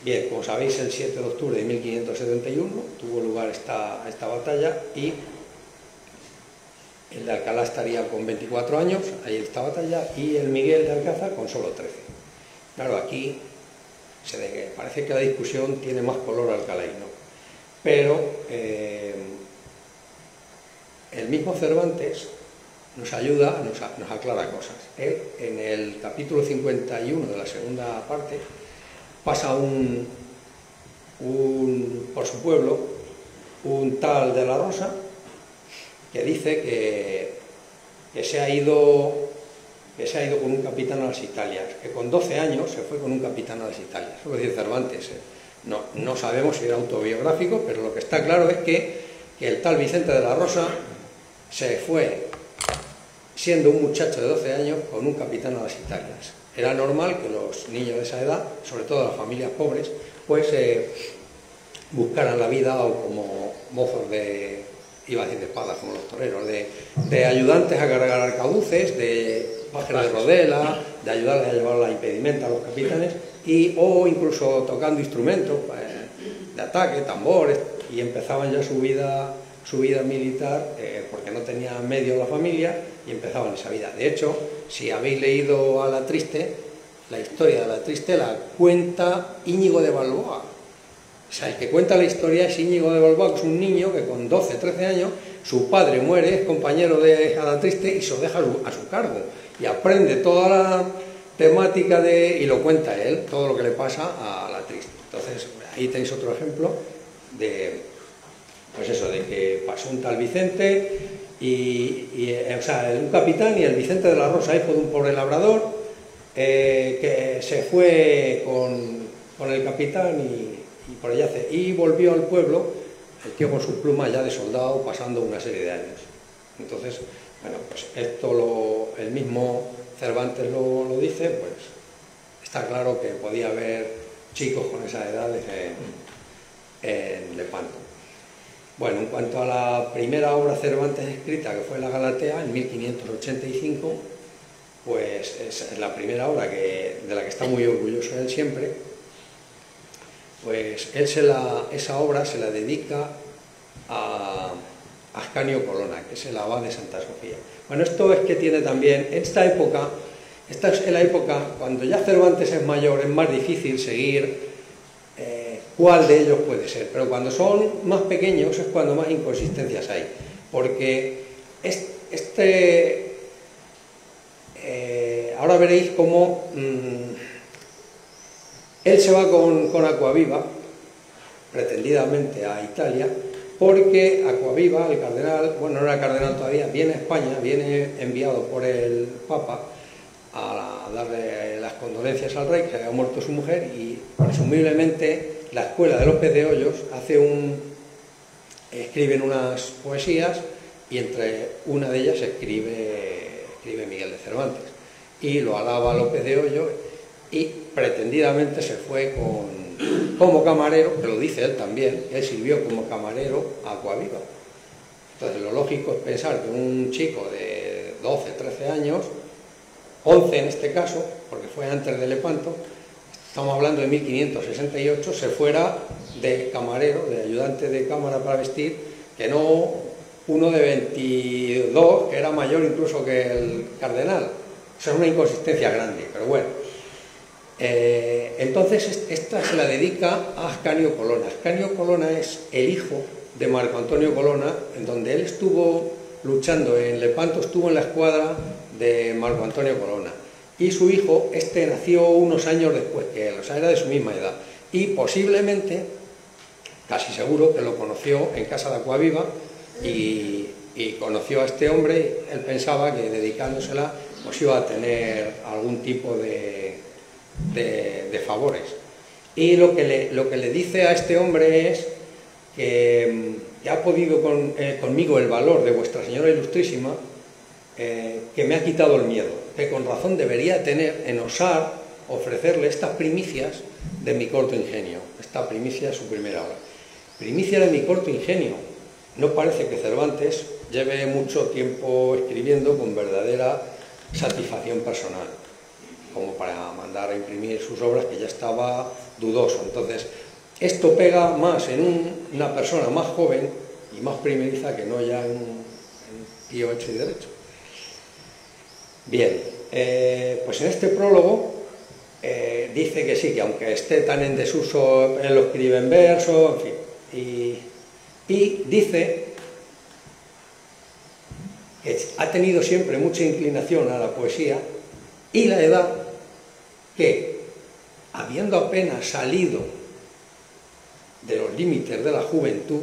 Speaker 4: Bien, como sabéis, el 7 de octubre de 1571 tuvo lugar esta batalla, y el de Alcalá estaría con 24 años, ahí esta batalla, y el Miguel de Alcázar con solo 13. Claro, aquí parece que la discusión tiene más color alcalaíno, pero el mismo Cervantes nos ayuda, nos aclara cosas. Él, en el capítulo 51 de la segunda parte, pasa por su pueblo un tal de la Rosa, que dice que se ha ido con un capitán a las Italias, que con 12 años se fue con un capitán a las Italias. Eso lo dice Cervantes. No sabemos si era autobiográfico, pero lo que está claro es que el tal Vicente de la Rosa se fue siendo un muchacho de 12 años con un capitán a las Italias. Era normal que los niños de esa edad, sobre todo las familias pobres, pues buscaran la vida o como mozos iba a decir de espadas, como los toreros, de ayudantes a cargar arcabuces, de pajes de rodela, de ayudarles a llevar la impedimenta a los capitanes, o incluso tocando instrumentos de ataque, tambores, y empezaban ya su vida militar, porque no tenían medio la familia, y empezaban esa vida. De hecho, si habéis leído a La Triste, la historia de La Triste la cuenta Íñigo de Balboa. O sea, el que cuenta la historia es Íñigo de Balboa, que es un niño que con 12, 13 años, su padre muere, es compañero de A La Triste y se lo deja a su cargo. Y aprende toda la temática y lo cuenta él, todo lo que le pasa a La Triste. Entonces, ahí tenéis otro ejemplo de, pues eso, de que pasó un tal Vicente, o sea, un capitán y el Vicente de la Rosa, hijo de un pobre labrador, que se fue con el capitán y por allá y volvió al pueblo, el tío con sus plumas ya de soldado, pasando una serie de años. Entonces, bueno, pues esto el mismo Cervantes lo dice, pues está claro que podía haber chicos con esas edades en Lepanto. Bueno, en cuanto a la primera obra Cervantes escrita, que fue la Galatea, en 1585, pues es la primera obra de la que está muy orgulloso él siempre. Pues él esa obra se la dedica a Ascanio Colonna, que es el abad de Santa Sofía. Bueno, esto es que tiene también, esta es la época cuando ya Cervantes es mayor, es más difícil seguir cuál de ellos puede ser, pero cuando son más pequeños es cuando más inconsistencias hay, porque ahora veréis cómo él se va con Acquaviva, pretendidamente a Italia, porque Acquaviva, el cardenal, bueno, no era cardenal todavía, viene a España, viene enviado por el Papa a darle las condolencias al rey, que había muerto su mujer, y presumiblemente la escuela de López de Hoyos escriben unas poesías, y entre una de ellas escribe Miguel de Cervantes, y lo alaba López de Hoyos, y pretendidamente se fue como camarero, que lo dice él también, él sirvió como camarero a Acquaviva. Entonces lo lógico es pensar que un chico de 12, 13 años, 11 en este caso, porque fue antes de Lepanto, estamos hablando de 1568, se fuera de camarero, de ayudante de cámara para vestir, que no uno de 22, que era mayor incluso que el cardenal. Eso es una inconsistencia grande, pero bueno. Entonces esta se la dedica a Ascanio Colonna. Ascanio Colonna es el hijo de Marco Antonio Colonna, en donde él estuvo luchando en Lepanto, estuvo en la escuadra de Marco Antonio Colonna, y su hijo, nació unos años después que él, o sea, era de su misma edad, y posiblemente, casi seguro, que lo conoció en casa de Acquaviva y conoció a este hombre. Él pensaba que dedicándosela pues iba a tener algún tipo de favores, y lo que le dice a este hombre es que ha podido conmigo el valor de Vuestra Señora Ilustrísima, que me ha quitado el miedo, que con razón debería tener en osar ofrecerle estas primicias de mi corto ingenio. Esta primicia es su primera obra. Primicia de mi corto ingenio. No parece que Cervantes lleve mucho tiempo escribiendo con verdadera satisfacción personal, como para mandar a imprimir sus obras, que ya estaba dudoso. Entonces, esto pega más en una persona más joven y más primeriza que no ya en un tío hecho y derecho. Bien, pues en este prólogo dice que sí, que aunque esté tan en desuso, él lo escribe en verso, en fin, y dice que ha tenido siempre mucha inclinación a la poesía y la edad, que habiendo apenas salido de los límites de la juventud,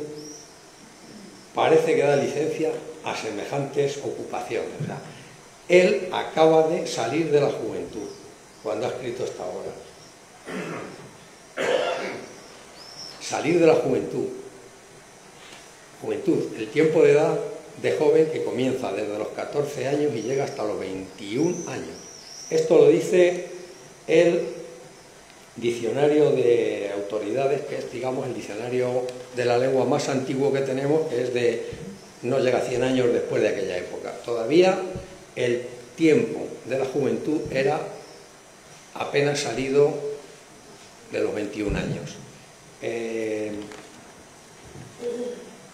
Speaker 4: parece que da licencia a semejantes ocupaciones. O sea, él acaba de salir de la juventud cuando ha escrito esta obra. Salir de la juventud. Juventud, el tiempo de edad de joven que comienza desde los 14 años y llega hasta los 21 años. Esto lo dice el diccionario de autoridades, que es, digamos, el diccionario de la lengua más antiguo que tenemos, que es no llega a 100 años después de aquella época. Todavía el tiempo de la juventud era apenas salido de los 21 años.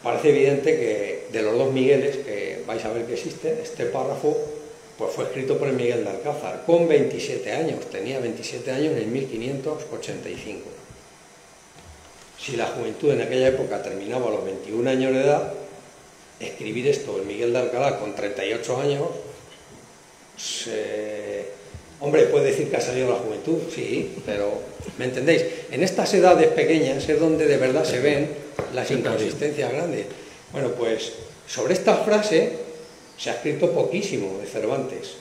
Speaker 4: Parece evidente que de los dos Migueles, que vais a ver que existen, este párrafo pues fue escrito por el Miguel de Alcázar, con 27 años, tenía 27 años en 1585. Si la juventud en aquella época terminaba a los 21 años de edad, escribir esto el Miguel de Alcalá con 38 años, hombre, puede decir que ha salido la juventud, sí, pero ¿me entendéis? En estas edades pequeñas es donde de verdad se ven las inconsistencias grandes. Bueno, pues sobre esta frase se ha escrito poquísimo de Cervantes,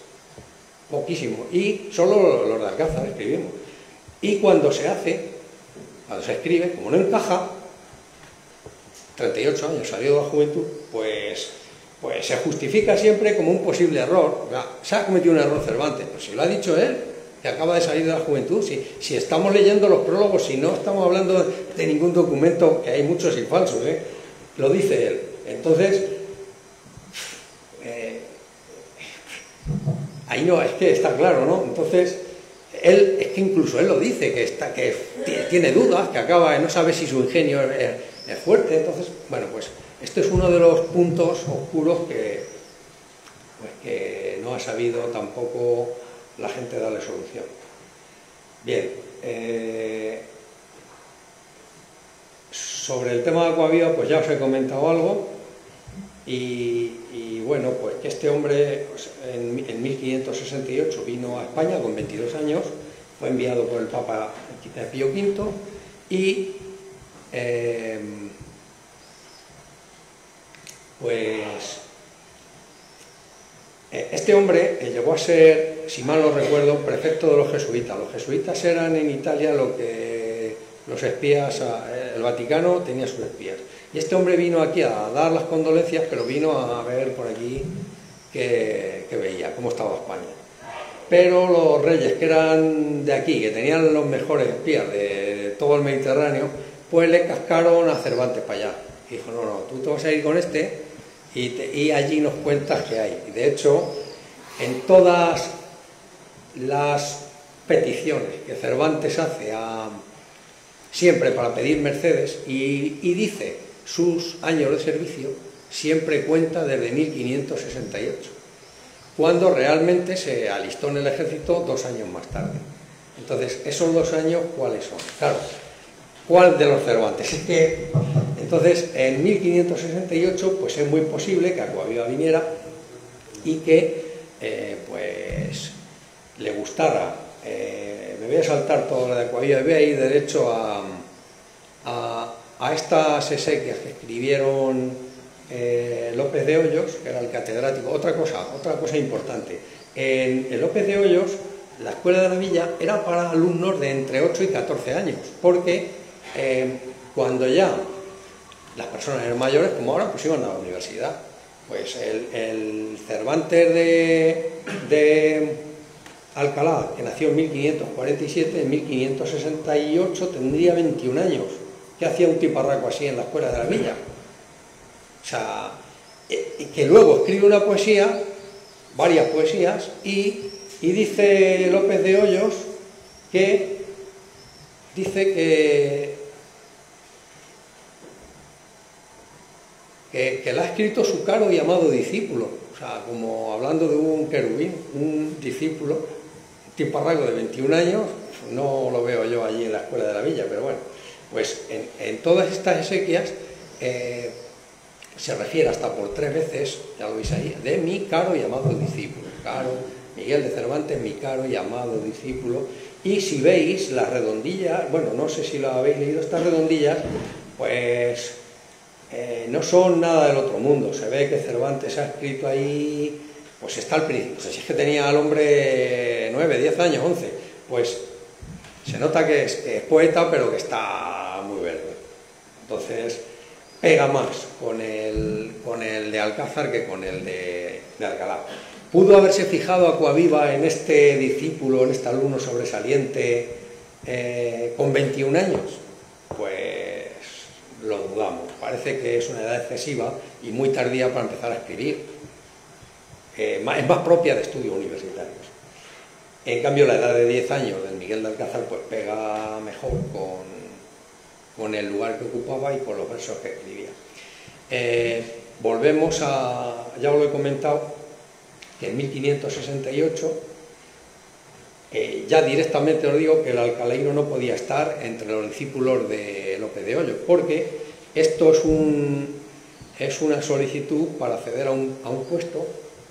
Speaker 4: poquísimo, y solo los de Alcázar escribimos. Y cuando se escribe, como no encaja, 38 años salido de la juventud, pues se justifica siempre como un posible error. O sea, se ha cometido un error Cervantes, pues si lo ha dicho él, que acaba de salir de la juventud, si estamos leyendo los prólogos, si no estamos hablando de ningún documento, que hay muchos y falsos, lo dice él. Entonces, ahí no, es que está claro, ¿no? Entonces, es que incluso él lo dice, que tiene dudas, que no sabe si su ingenio es fuerte. Entonces, bueno, pues este es uno de los puntos oscuros que no ha sabido tampoco la gente darle solución. Bien, sobre el tema de Aquaviva, pues ya os he comentado algo, y bueno, pues que este hombre en 1568 vino a España con 22 años, fue enviado por el Papa Pío V, y este hombre llegó a ser, si mal no recuerdo, prefecto de los jesuitas. Los jesuitas eran en Italia lo que los espías, el Vaticano tenía sus espías. Y este hombre vino aquí a dar las condolencias, pero vino a ver por aquí que veía cómo estaba España. Pero los reyes que eran de aquí, que tenían los mejores espías de todo el Mediterráneo, pues le cascaron a Cervantes para allá. Y dijo, no, tú te vas a ir con este y allí nos cuentas qué hay. Y de hecho, en todas las peticiones que Cervantes hace siempre para pedir mercedes, y dice sus años de servicio, siempre cuenta desde 1568, cuando realmente se alistó en el ejército 2 años más tarde. Entonces, esos 2 años, ¿cuáles son? Claro, ¿cuál de los Cervantes? Es que, entonces, en 1568, pues es muy posible que Aquaviva viniera y que, pues, le gustara. Me voy a saltar todo lo de Aquaviva y voy a ir derecho a estas exequias que escribieron López de Hoyos, que era el catedrático. Otra cosa importante, en López de Hoyos, la escuela de la villa era para alumnos de entre 8 y 14 años, porque cuando ya las personas eran mayores, como ahora, pues iban a la universidad. Pues el Cervantes de Alcalá, que nació en 1547, en 1568 tendría 21 años. ¿Qué hacía un tiparraco así en la escuela de la villa? O sea, que luego escribe una poesía, varias poesías, y dice López de Hoyos que la ha escrito su caro y amado discípulo. O sea, como hablando de un querubín, un discípulo, un tiparraco de 21 años, no lo veo yo allí en la escuela de la villa, pero bueno, pues en todas estas exequias se refiere hasta por 3 veces, ya lo veis ahí, de mi caro y amado discípulo. Caro, Miguel de Cervantes, mi caro y amado discípulo. Y si veis las redondillas, bueno, no sé si lo habéis leído, estas redondillas, pues no son nada del otro mundo. Se ve que Cervantes ha escrito ahí, pues está al principio, pues si es que tenía al hombre 9, 10 años, 11, pues se nota que es poeta, pero que está muy verde. Entonces pega más con el de Alcázar que con el de Alcalá. ¿Pudo haberse fijado Aquaviva en este discípulo, en este alumno sobresaliente con 21 años? Pues lo dudamos. Parece que es una edad excesiva y muy tardía para empezar a escribir. es más propia de estudios universitarios. En cambio, la edad de 10 años del Miguel de Alcázar pues pega mejor con el lugar que ocupaba y con los versos que escribía. Volvemos a, ya os lo he comentado, que en 1568, ya directamente os digo que el alcalaíno no podía estar entre los discípulos de López de Hoyos, porque esto es una solicitud para acceder a un puesto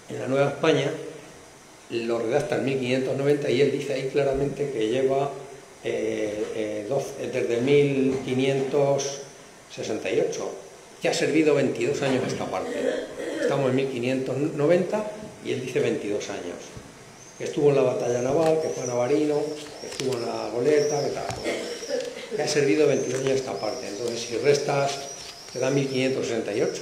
Speaker 4: en la Nueva España. Lo redacta en 1590 y él dice ahí claramente que lleva desde 1568, que ha servido 22 años esta parte. Estamos en 1590 y él dice 22 años. Que estuvo en la batalla naval, que fue navarino, que estuvo en la goleta, que tal. Que ha servido 22 años esta parte. Entonces, si restas, te da 1568.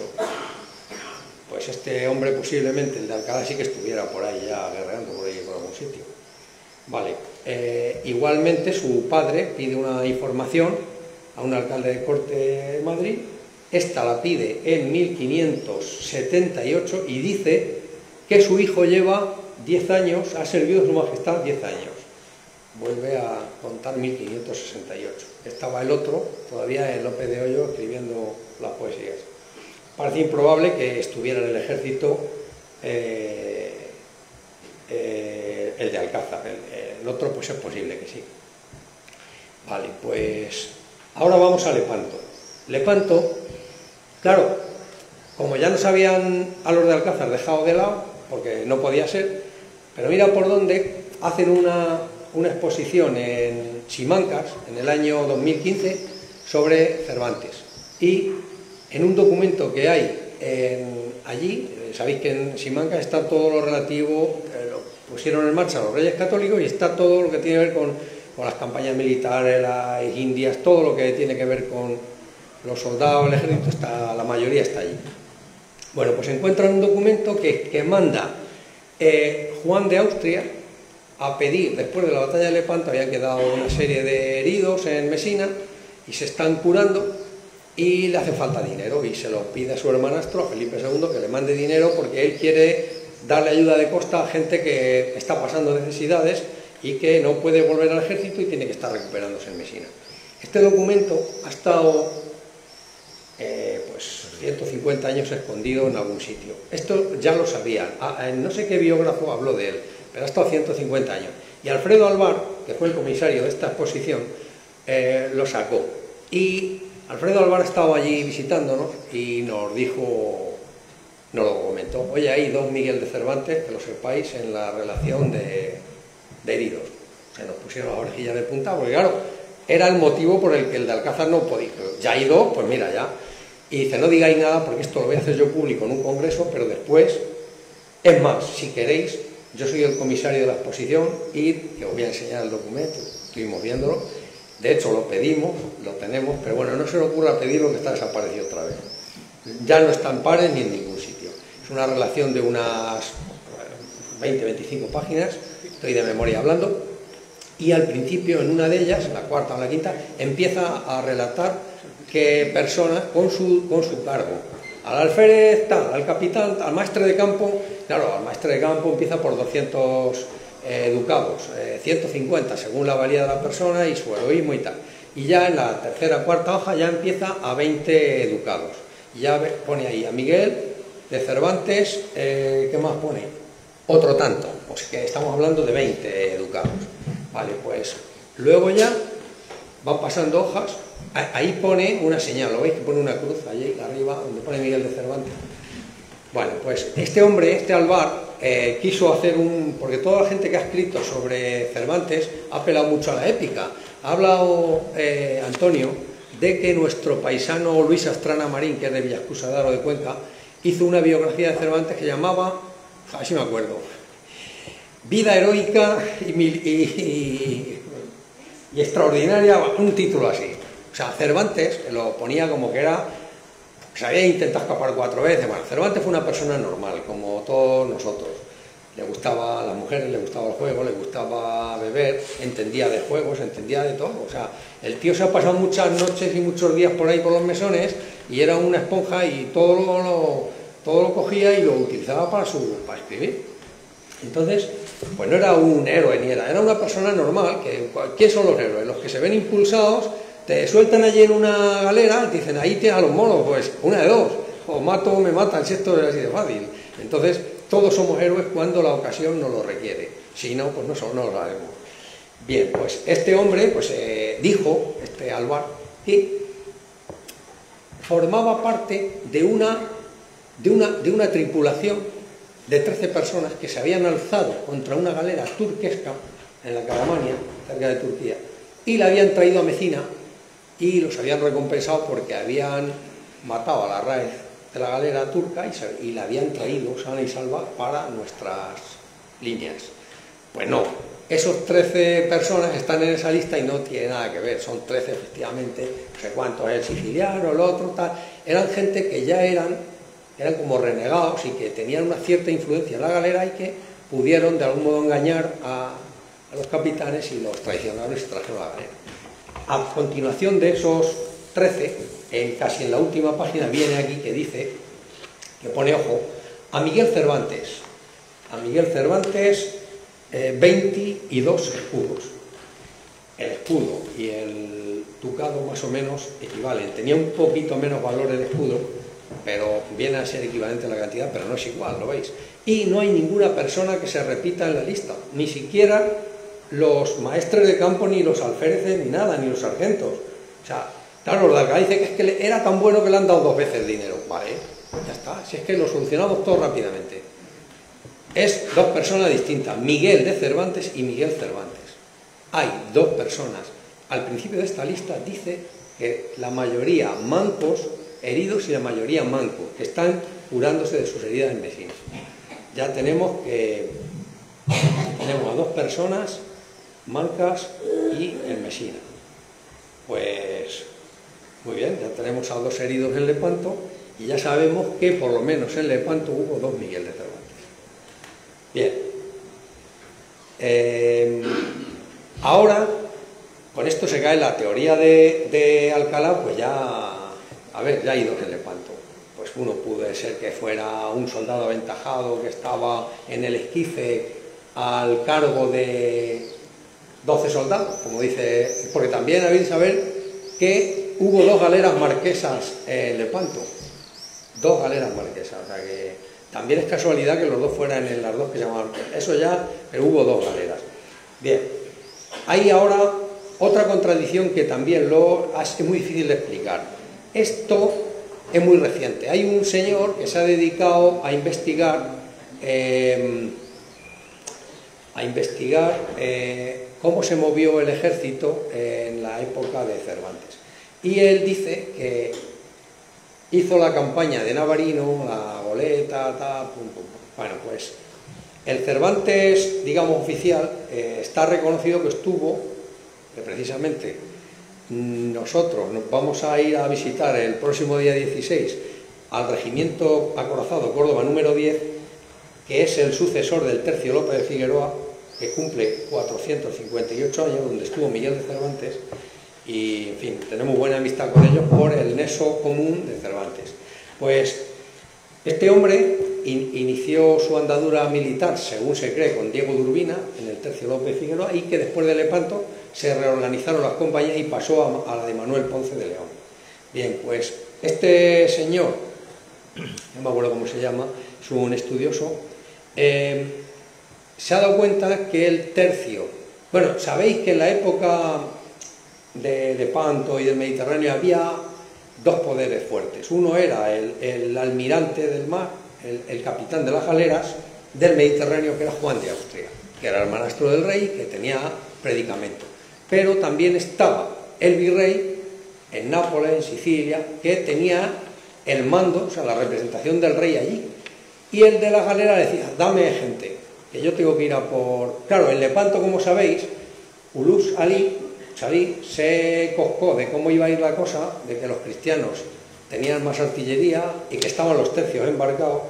Speaker 4: Pues este hombre posiblemente, el de Alcalá, sí que estuviera por ahí ya guerreando por ahí por algún sitio. Vale. Igualmente su padre pide una información a un alcalde de corte de Madrid. Esta la pide en 1578 y dice que su hijo lleva 10 años, ha servido a su majestad 10 años. Vuelve a contar 1568. Estaba el otro todavía en López de Hoyos escribiendo las poesías. Parece improbable que estuviera en el ejército el de Alcázar. El otro pues es posible que sí. Vale, pues ahora vamos a Lepanto. Lepanto, claro, como ya nos habían a los de Alcázar dejado de lado, porque no podía ser, pero mira por dónde hacen una exposición en Simancas en el año 2015 sobre Cervantes. Y en un documento que hay allí, sabéis que en Simancas está todo lo relativo, lo pusieron en marcha los Reyes Católicos y está todo lo que tiene que ver con las campañas militares, las indias, todo lo que tiene que ver con los soldados, el ejército, la mayoría está allí. Bueno, pues encuentran un documento que manda Juan de Austria a pedir, después de la batalla de Lepanto, habían quedado una serie de heridos en Mesina y se están curando y le hace falta dinero y se lo pide a su hermanastro, a Felipe II, que le mande dinero porque él quiere darle ayuda de costa a gente que está pasando necesidades y que no puede volver al ejército y tiene que estar recuperándose en Mesina. Este documento ha estado pues 150 años escondido en algún sitio. Esto ya lo sabían, no sé qué biógrafo habló de él, pero ha estado 150 años. Y Alfredo Alvar, que fue el comisario de esta exposición, lo sacó. Y Alfredo Alvar estaba allí visitándonos y nos dijo, nos lo comentó: oye, hay dos Miguel de Cervantes, que lo sepáis, en la relación de heridos. Se nos pusieron las orejillas de punta, porque claro, era el motivo por el que el de Alcázar no podía. Ya hay dos, pues mira, ya. Y dice: no digáis nada porque esto lo voy a hacer yo público en un congreso, pero después, es más, si queréis, yo soy el comisario de la exposición y que os voy a enseñar el documento, estuvimos viéndolo, de hecho lo pedimos, lo tenemos, pero bueno, no se le ocurra pedirlo que está desaparecido otra vez. Ya no está en pares ni en ningún sitio. Es una relación de unas 20-25 páginas, estoy de memoria hablando, y al principio, en una de ellas, la cuarta o la quinta, empieza a relatar que personas con su cargo, al alférez tal, al capitán, al maestre de campo, claro, al maestre de campo empieza por 200 ducados, 150 según la valía de la persona y su heroísmo y tal. Y ya en la tercera, cuarta hoja ya empieza a 20 ducados. Y ya pone ahí a Miguel de Cervantes, ¿qué más pone? Otro tanto, pues que estamos hablando de 20 ducados. Vale, pues luego ya van pasando hojas, ahí pone una señal, ¿lo veis? Que pone una cruz allí arriba donde pone Miguel de Cervantes. Bueno, pues este hombre, este Alvar, quiso hacer porque toda la gente que ha escrito sobre Cervantes ha apelado mucho a la épica. Ha hablado Antonio de que nuestro paisano Luis Astrana Marín, que es de Villascusa de Aro de Cuenca, hizo una biografía de Cervantes que llamaba, a ver si me acuerdo, Vida heroica y extraordinaria, un título así. O sea, Cervantes lo ponía como que era, se había intentado escapar 4 veces. Bueno, Cervantes fue una persona normal, como todos nosotros. Le gustaba a las mujeres, le gustaba el juego, le gustaba beber, entendía de juegos, entendía de todo. O sea, el tío se ha pasado muchas noches y muchos días por ahí por los mesones y era una esponja y todo todo lo cogía y lo utilizaba para escribir. Entonces, pues no era un héroe ni era una persona normal. ¿Qué son los héroes? Los que se ven impulsados, te sueltan allí en una galera, te dicen, ahí tienes a los moros, pues una de dos, o mato o me matan, si esto es así de fácil. Entonces, todos somos héroes cuando la ocasión nos lo requiere, si no, pues no lo sabemos. Bien, pues este hombre, pues dijo, Álvar, que formaba parte de una tripulación de 13 personas que se habían alzado contra una galera turquesca en la Calamania, cerca de Turquía, y la habían traído a Mecina y los habían recompensado porque habían matado a la raíz de la galera turca y la habían traído sana y salva para nuestras líneas. Pues no, esos 13 personas están en esa lista y no tiene nada que ver, son 13 efectivamente, no sé cuántos, el siciliano, el otro, tal, eran gente que ya eran como renegados y que tenían una cierta influencia en la galera y que pudieron de algún modo engañar a los capitanes y los traicionaron y se trajeron a la galera. A continuación de esos 13, casi en la última página viene aquí que dice, que pone ojo, a Miguel Cervantes 22 escudos. El escudo y el ducado más o menos equivalen, tenía un poquito menos valor el escudo, pero viene a ser equivalente a la cantidad, pero no es igual, ¿lo veis? Y no hay ninguna persona que se repita en la lista, ni siquiera los maestres de campo, ni los alféreces, ni nada, ni los sargentos. O sea, claro, los de Alcalá dice que es que era tan bueno que le han dado 2 veces el dinero. Vale, ya está, si es que lo solucionamos todo rápidamente. Es 2 personas distintas, Miguel de Cervantes y Miguel Cervantes. Hay 2 personas. Al principio de esta lista dice que la mayoría mancos, heridos, y la mayoría mancos, que están curándose de sus heridas en Mecina. Ya tenemos a 2 personas mancas y en Mecina. Pues muy bien, ya tenemos a 2 heridos en Lepanto y ya sabemos que por lo menos en Lepanto hubo 2 Miguel de Cervantes. Bien. Ahora, con esto se cae la teoría de Alcalá, pues ya hay 2 en Lepanto. Pues uno puede ser que fuera un soldado aventajado que estaba en el esquife al cargo de 12 soldados, como dice, porque también habéis de saber que hubo 2 galeras marquesas en Lepanto, 2 galeras marquesas, o sea que también es casualidad que los 2 fueran en las 2 que se llamaban, eso ya, pero hubo 2 galeras. Bien, hay ahora otra contradicción que también es muy difícil de explicar. Esto es muy reciente. Hay un señor que se ha dedicado a investigar cómo se movió el ejército en la época de Cervantes. Y él dice que hizo la campaña de Navarino, la goleta, pum, pum. Bueno, pues el Cervantes, digamos, oficial, está reconocido que estuvo, que precisamente nosotros nos vamos a ir a visitar el próximo día 16 al Regimiento Acorazado Córdoba número 10, que es el sucesor del Tercio López de Figueroa, que cumple 458 años, donde estuvo Miguel de Cervantes, y en fin, tenemos buena amistad con ellos por el nexo común de Cervantes. Pues este hombre inició su andadura militar, según se cree, con Diego de Urbina, en el Tercio López de Figueroa, y que después de Lepanto se reorganizaron las compañías y pasó a la de Manuel Ponce de León. Bien, pues este señor, no me acuerdo cómo se llama, es un estudioso, se ha dado cuenta que el tercio, bueno, sabéis que en la época de Lepanto y del Mediterráneo había 2 poderes fuertes. Uno era el almirante del mar, el capitán de las galeras del Mediterráneo, que era Juan de Austria, que era el hermanastro del rey, que tenía predicamento. Pero también estaba el virrey en Nápoles, en Sicilia, que tenía el mando, o sea, la representación del rey allí. Y el de la galera decía, dame gente, que yo tengo que ir a por... Claro, en Lepanto, como sabéis, Ulus Ali se coscó de cómo iba a ir la cosa, de que los cristianos tenían más artillería y que estaban los tercios embarcados,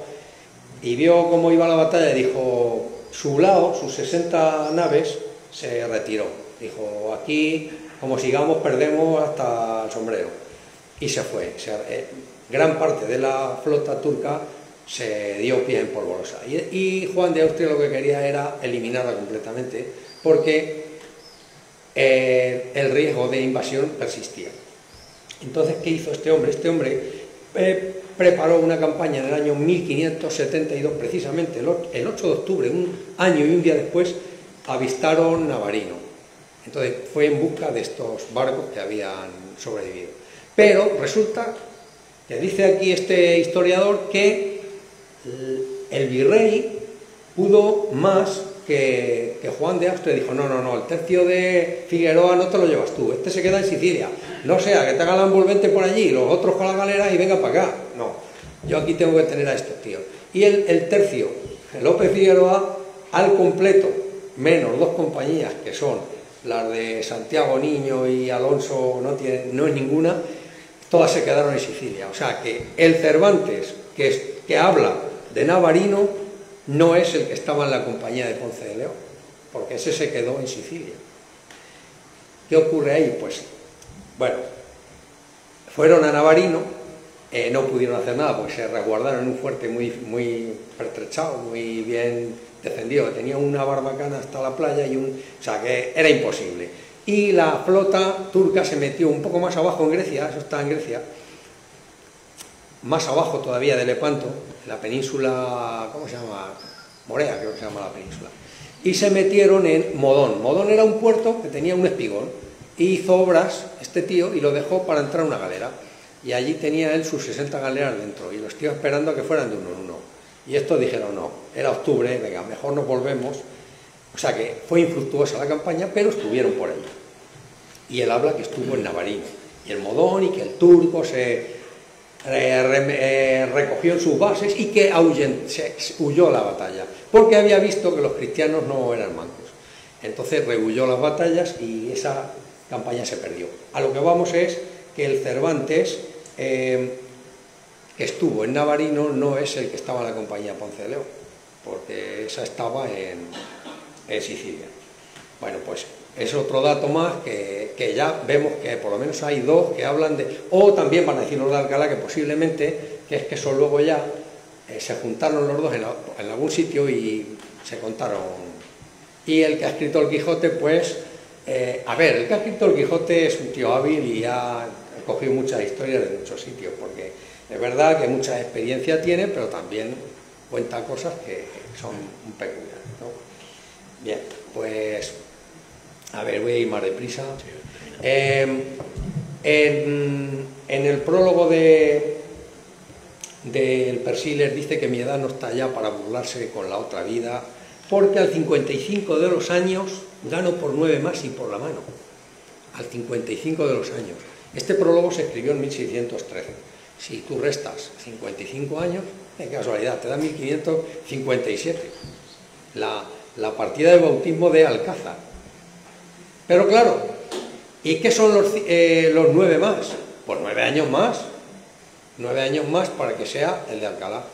Speaker 4: y vio cómo iba la batalla y dijo, sus 60 naves, se retiró. Dijo, aquí, como sigamos, perdemos hasta el sombrero. Y se fue. Gran parte de la flota turca se dio pie en polvorosa. Y Juan de Austria lo que quería era eliminarla completamente, porque el riesgo de invasión persistía. Entonces, ¿qué hizo este hombre? Este hombre preparó una campaña en el año 1572, precisamente el 8 de octubre, un año y un día después, avistaron Navarino. Entonces fue en busca de estos barcos que habían sobrevivido. Pero resulta que dice aquí este historiador que el virrey pudo más que Juan de Austria. Dijo, no, el tercio de Figueroa no te lo llevas tú, este se queda en Sicilia, no sea que te haga la envolvente por allí, los otros con la galera y venga para acá. No, yo aquí tengo que tener a estos tíos. Y el tercio, López Figueroa, al completo, menos dos compañías que son las de Santiago Niño y Alonso, no es ninguna, todas se quedaron en Sicilia. O sea que el Cervantes que habla de Navarino no es el que estaba en la compañía de Ponce de León, porque ese se quedó en Sicilia. ¿Qué ocurre ahí? Pues, bueno, fueron a Navarino, no pudieron hacer nada porque se resguardaron en un fuerte muy pertrechado, muy bien defendido, que tenía una barbacana hasta la playa o sea que era imposible. Y la flota turca se metió un poco más abajo en Grecia, eso está en Grecia, más abajo todavía de Lepanto, en la península, ¿cómo se llama? Morea, creo que se llama la península. Y se metieron en Modón. Modón era un puerto que tenía un espigón. Y hizo obras, este tío, y lo dejó para entrar a una galera. Y allí tenía él sus 60 galeras dentro, y los tíos esperando a que fueran de uno en uno. Y estos dijeron, no, era octubre, venga, mejor nos volvemos. O sea que fue infructuosa la campaña, pero estuvieron por allí. Y él habla que estuvo en Navarino, y el Modón, y que el turco se recogió en sus bases y que huyó a la batalla, porque había visto que los cristianos no eran mancos. Entonces rehuyó las batallas y esa campaña se perdió. A lo que vamos es que el Cervantes que estuvo en Navarino no es el que estaba en la compañía Ponce de León, porque esa estaba en Sicilia. Bueno, pues es otro dato más que ya vemos que por lo menos hay dos que hablan de... O también van a decir los de Alcalá que posiblemente, que es que eso luego ya se juntaron los dos en algún sitio y se contaron. Y el que ha escrito el Quijote, pues... a ver, el que ha escrito el Quijote es un tío hábil y ha cogido muchas historias de muchos sitios, porque es verdad que mucha experiencia tiene, pero también cuenta cosas que son un peculiar, ¿no? Bien, pues... A ver, voy a ir más deprisa. En el prólogo del Persíles dice que mi edad no está ya para burlarse con la otra vida, porque al 55 de los años gano por 9 más y por la mano. Al 55 de los años. Este prólogo se escribió en 1613. Si tú restas 55 años, qué casualidad, te da 1557. La partida de bautismo de Alcázar. Pero claro, ¿y qué son los 9 más? Pues 9 años más. 9 años más para que sea el de Alcalá.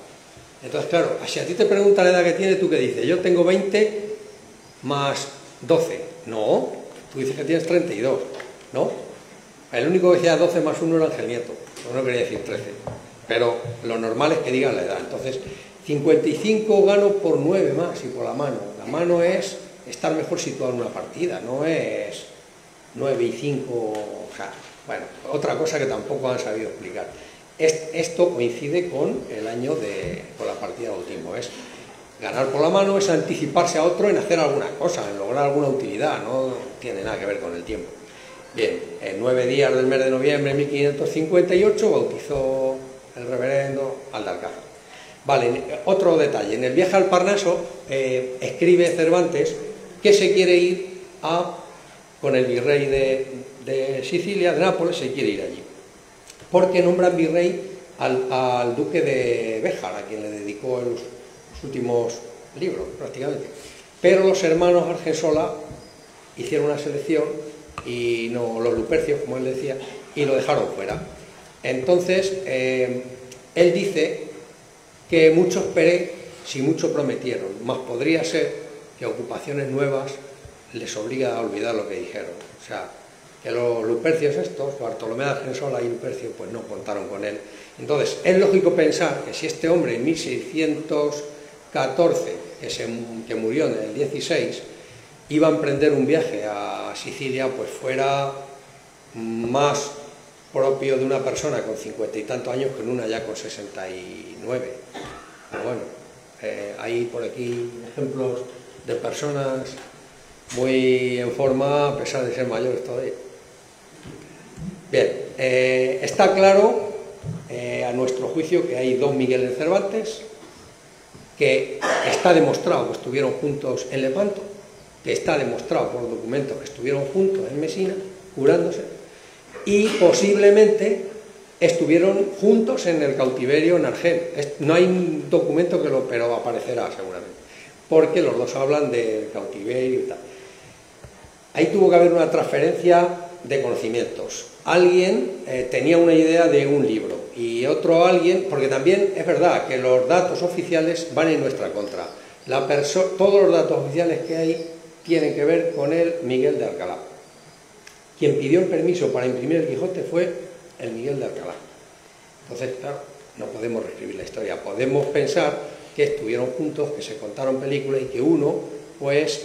Speaker 4: Entonces, claro, si a ti te preguntan la edad que tienes, ¿tú qué dices? Yo tengo 20 más 12. No, tú dices que tienes 32, ¿no? El único que decía 12 más 1 era Ángel Nieto. No quería decir 13. Pero lo normal es que digan la edad. Entonces, 55 gano por 9 más y por la mano. La mano es... estar mejor situado en una partida, no es 9 y 5, o sea, bueno, otra cosa que tampoco han sabido explicar. Esto coincide con el año con la partida de bautismo, es ganar por la mano, es anticiparse a otro en hacer alguna cosa, en lograr alguna utilidad, no tiene nada que ver con el tiempo. Bien, en 9 días del mes de noviembre de 1558 bautizó el reverendo al de Alcázar. Vale, otro detalle, en el viaje al Parnaso escribe Cervantes que se quiere ir con el virrey de Sicilia, de Nápoles, se quiere ir allí, porque nombran virrey al duque de Béjar, a quien le dedicó los últimos libros, prácticamente. Pero los hermanos Argensola hicieron una selección, y no, los Lupercios, como él decía, y lo dejaron fuera. Entonces, él dice que mucho esperé, si mucho prometieron, más podría ser que ocupaciones nuevas les obliga a olvidar lo que dijeron. O sea, que los lupercios estos, Bartolomé de Argensola y Lupercio, pues no contaron con él. Entonces, es lógico pensar que si este hombre en 1614, que murió en el 16, iba a emprender un viaje a Sicilia, pues fuera más propio de una persona con 50 y tantos años que en una ya con 69. Pero bueno, hay por aquí ejemplos de personas muy en forma a pesar de ser mayores todavía. Bien, está claro a nuestro juicio que hay dos Migueles Cervantes, que está demostrado que estuvieron juntos en Lepanto, que está demostrado por documentos que estuvieron juntos en Mesina, curándose, y posiblemente estuvieron juntos en el cautiverio en Argel. No hay un documento que pero aparecerá seguramente, porque los dos hablan del cautiverio y tal. Ahí tuvo que haber una transferencia de conocimientos. Alguien tenía una idea de un libro y otro alguien, porque también es verdad que los datos oficiales van en nuestra contra. Todos los datos oficiales que hay tienen que ver con el Miguel de Alcalá. Quien pidió el permiso para imprimir el Quijote fue el Miguel de Alcalá. Entonces, claro, no podemos reescribir la historia. Podemos pensar que estuvieron juntos, que se contaron películas y que uno, pues,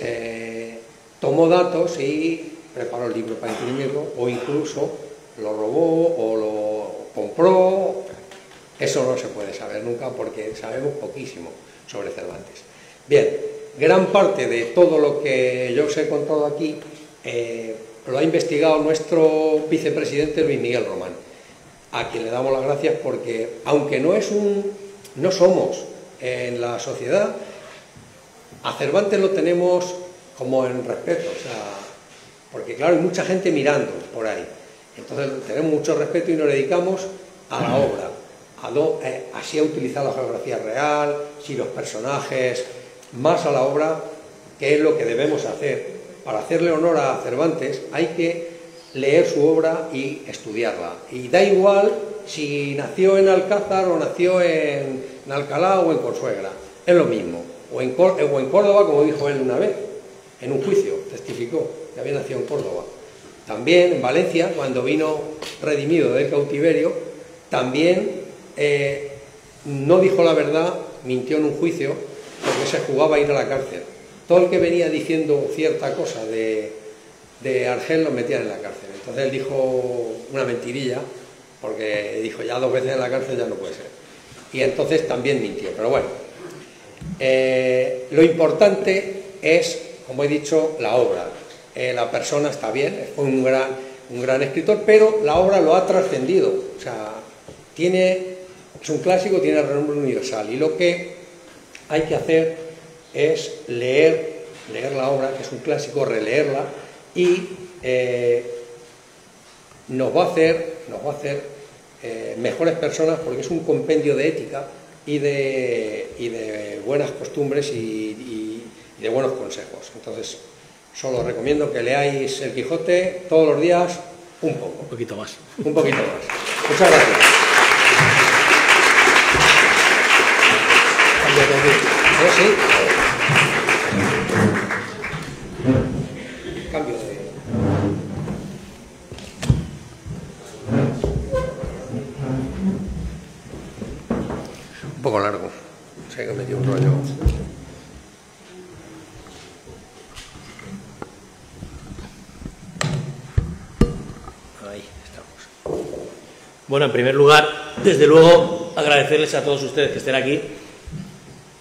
Speaker 4: tomó datos y preparó el libro para imprimirlo, o incluso lo robó o lo compró. Eso no se puede saber nunca porque sabemos poquísimo sobre Cervantes. Bien, gran parte de todo lo que yo os he contado aquí lo ha investigado nuestro vicepresidente Luis Miguel Román, a quien le damos las gracias porque, aunque no somos en la sociedad, a Cervantes lo tenemos como en respeto, o sea, porque claro, hay mucha gente mirando por ahí, entonces tenemos mucho respeto y nos dedicamos a la obra, así a utilizar la geografía real, si los personajes, más a la obra, que es lo que debemos hacer. Para hacerle honor a Cervantes hay que leer su obra y estudiarla, y da igual si nació en Alcázar o nació en Alcalá o en Consuegra, es lo mismo, o en Córdoba, como dijo él una vez, en un juicio, testificó que había nacido en Córdoba. También en Valencia, cuando vino redimido del cautiverio, también no dijo la verdad, mintió en un juicio, porque se jugaba a ir a la cárcel. Todo el que venía diciendo cierta cosa de Argel lo metían en la cárcel. Entonces él dijo una mentirilla, porque dijo ya 2 veces en la cárcel ya no puede ser. Y entonces también mintió, pero bueno. Lo importante es, como he dicho, la obra. La persona está bien, fue un gran escritor, pero la obra lo ha trascendido. O sea, es un clásico, tiene renombre universal. Y lo que hay que hacer es leer la obra, que es un clásico, releerla, y nos va a hacer mejores personas, porque es un compendio de ética y de buenas costumbres y de buenos consejos. Entonces, solo recomiendo que leáis el Quijote todos los días un poco.
Speaker 3: Un poquito más.
Speaker 4: Un poquito más. Muchas gracias. Sí. Cambio de... Un poco largo. Sé que me dio un rollo. Ahí estamos.
Speaker 3: Bueno, en primer lugar, desde luego, agradecerles a todos ustedes que estén aquí.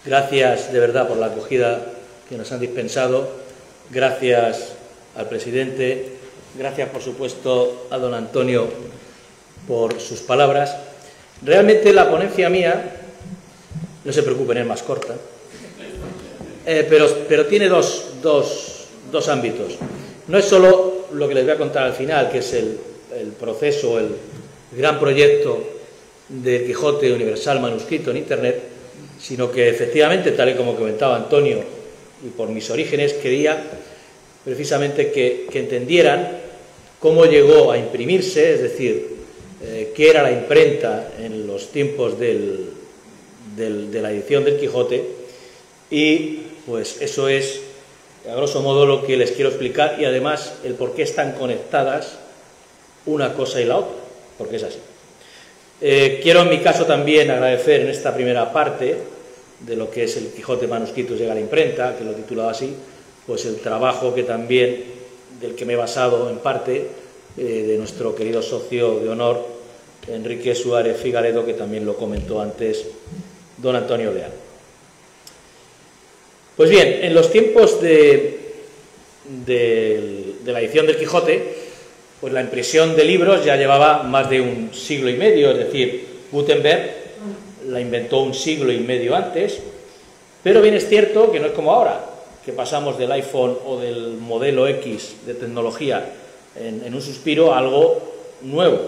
Speaker 3: Gracias de verdad por la acogida que nos han dispensado. Gracias al presidente. Gracias, por supuesto, a don Antonio por sus palabras. Realmente la ponencia mía, no se preocupen, es más corta, pero tiene dos ámbitos. No es solo lo que les voy a contar al final, que es el proceso, el gran proyecto del Quijote Universal manuscrito en Internet, sino que efectivamente, tal y como comentaba Antonio, y por mis orígenes, quería precisamente que entendieran cómo llegó a imprimirse, es decir, qué era la imprenta en los tiempos de la edición del Quijote, y pues eso es, a grosso modo, lo que les quiero explicar, y además el por qué están conectadas una cosa y la otra, porque es así. Quiero en mi caso también agradecer en esta primera parte de lo que es el Quijote manuscrito llega a la imprenta, que lo he titulado así, pues el trabajo que también, del que me he basado en parte, de nuestro querido socio de honor, Enrique Suárez Figaredo, que también lo comentó antes don Antonio Leal. Pues bien, en los tiempos de la edición del Quijote, pues la impresión de libros ya llevaba más de un siglo y medio, es decir, Gutenberg la inventó un siglo y medio antes, pero bien es cierto que no es como ahora, que pasamos del iPhone o del modelo X de tecnología en un suspiro a algo nuevo,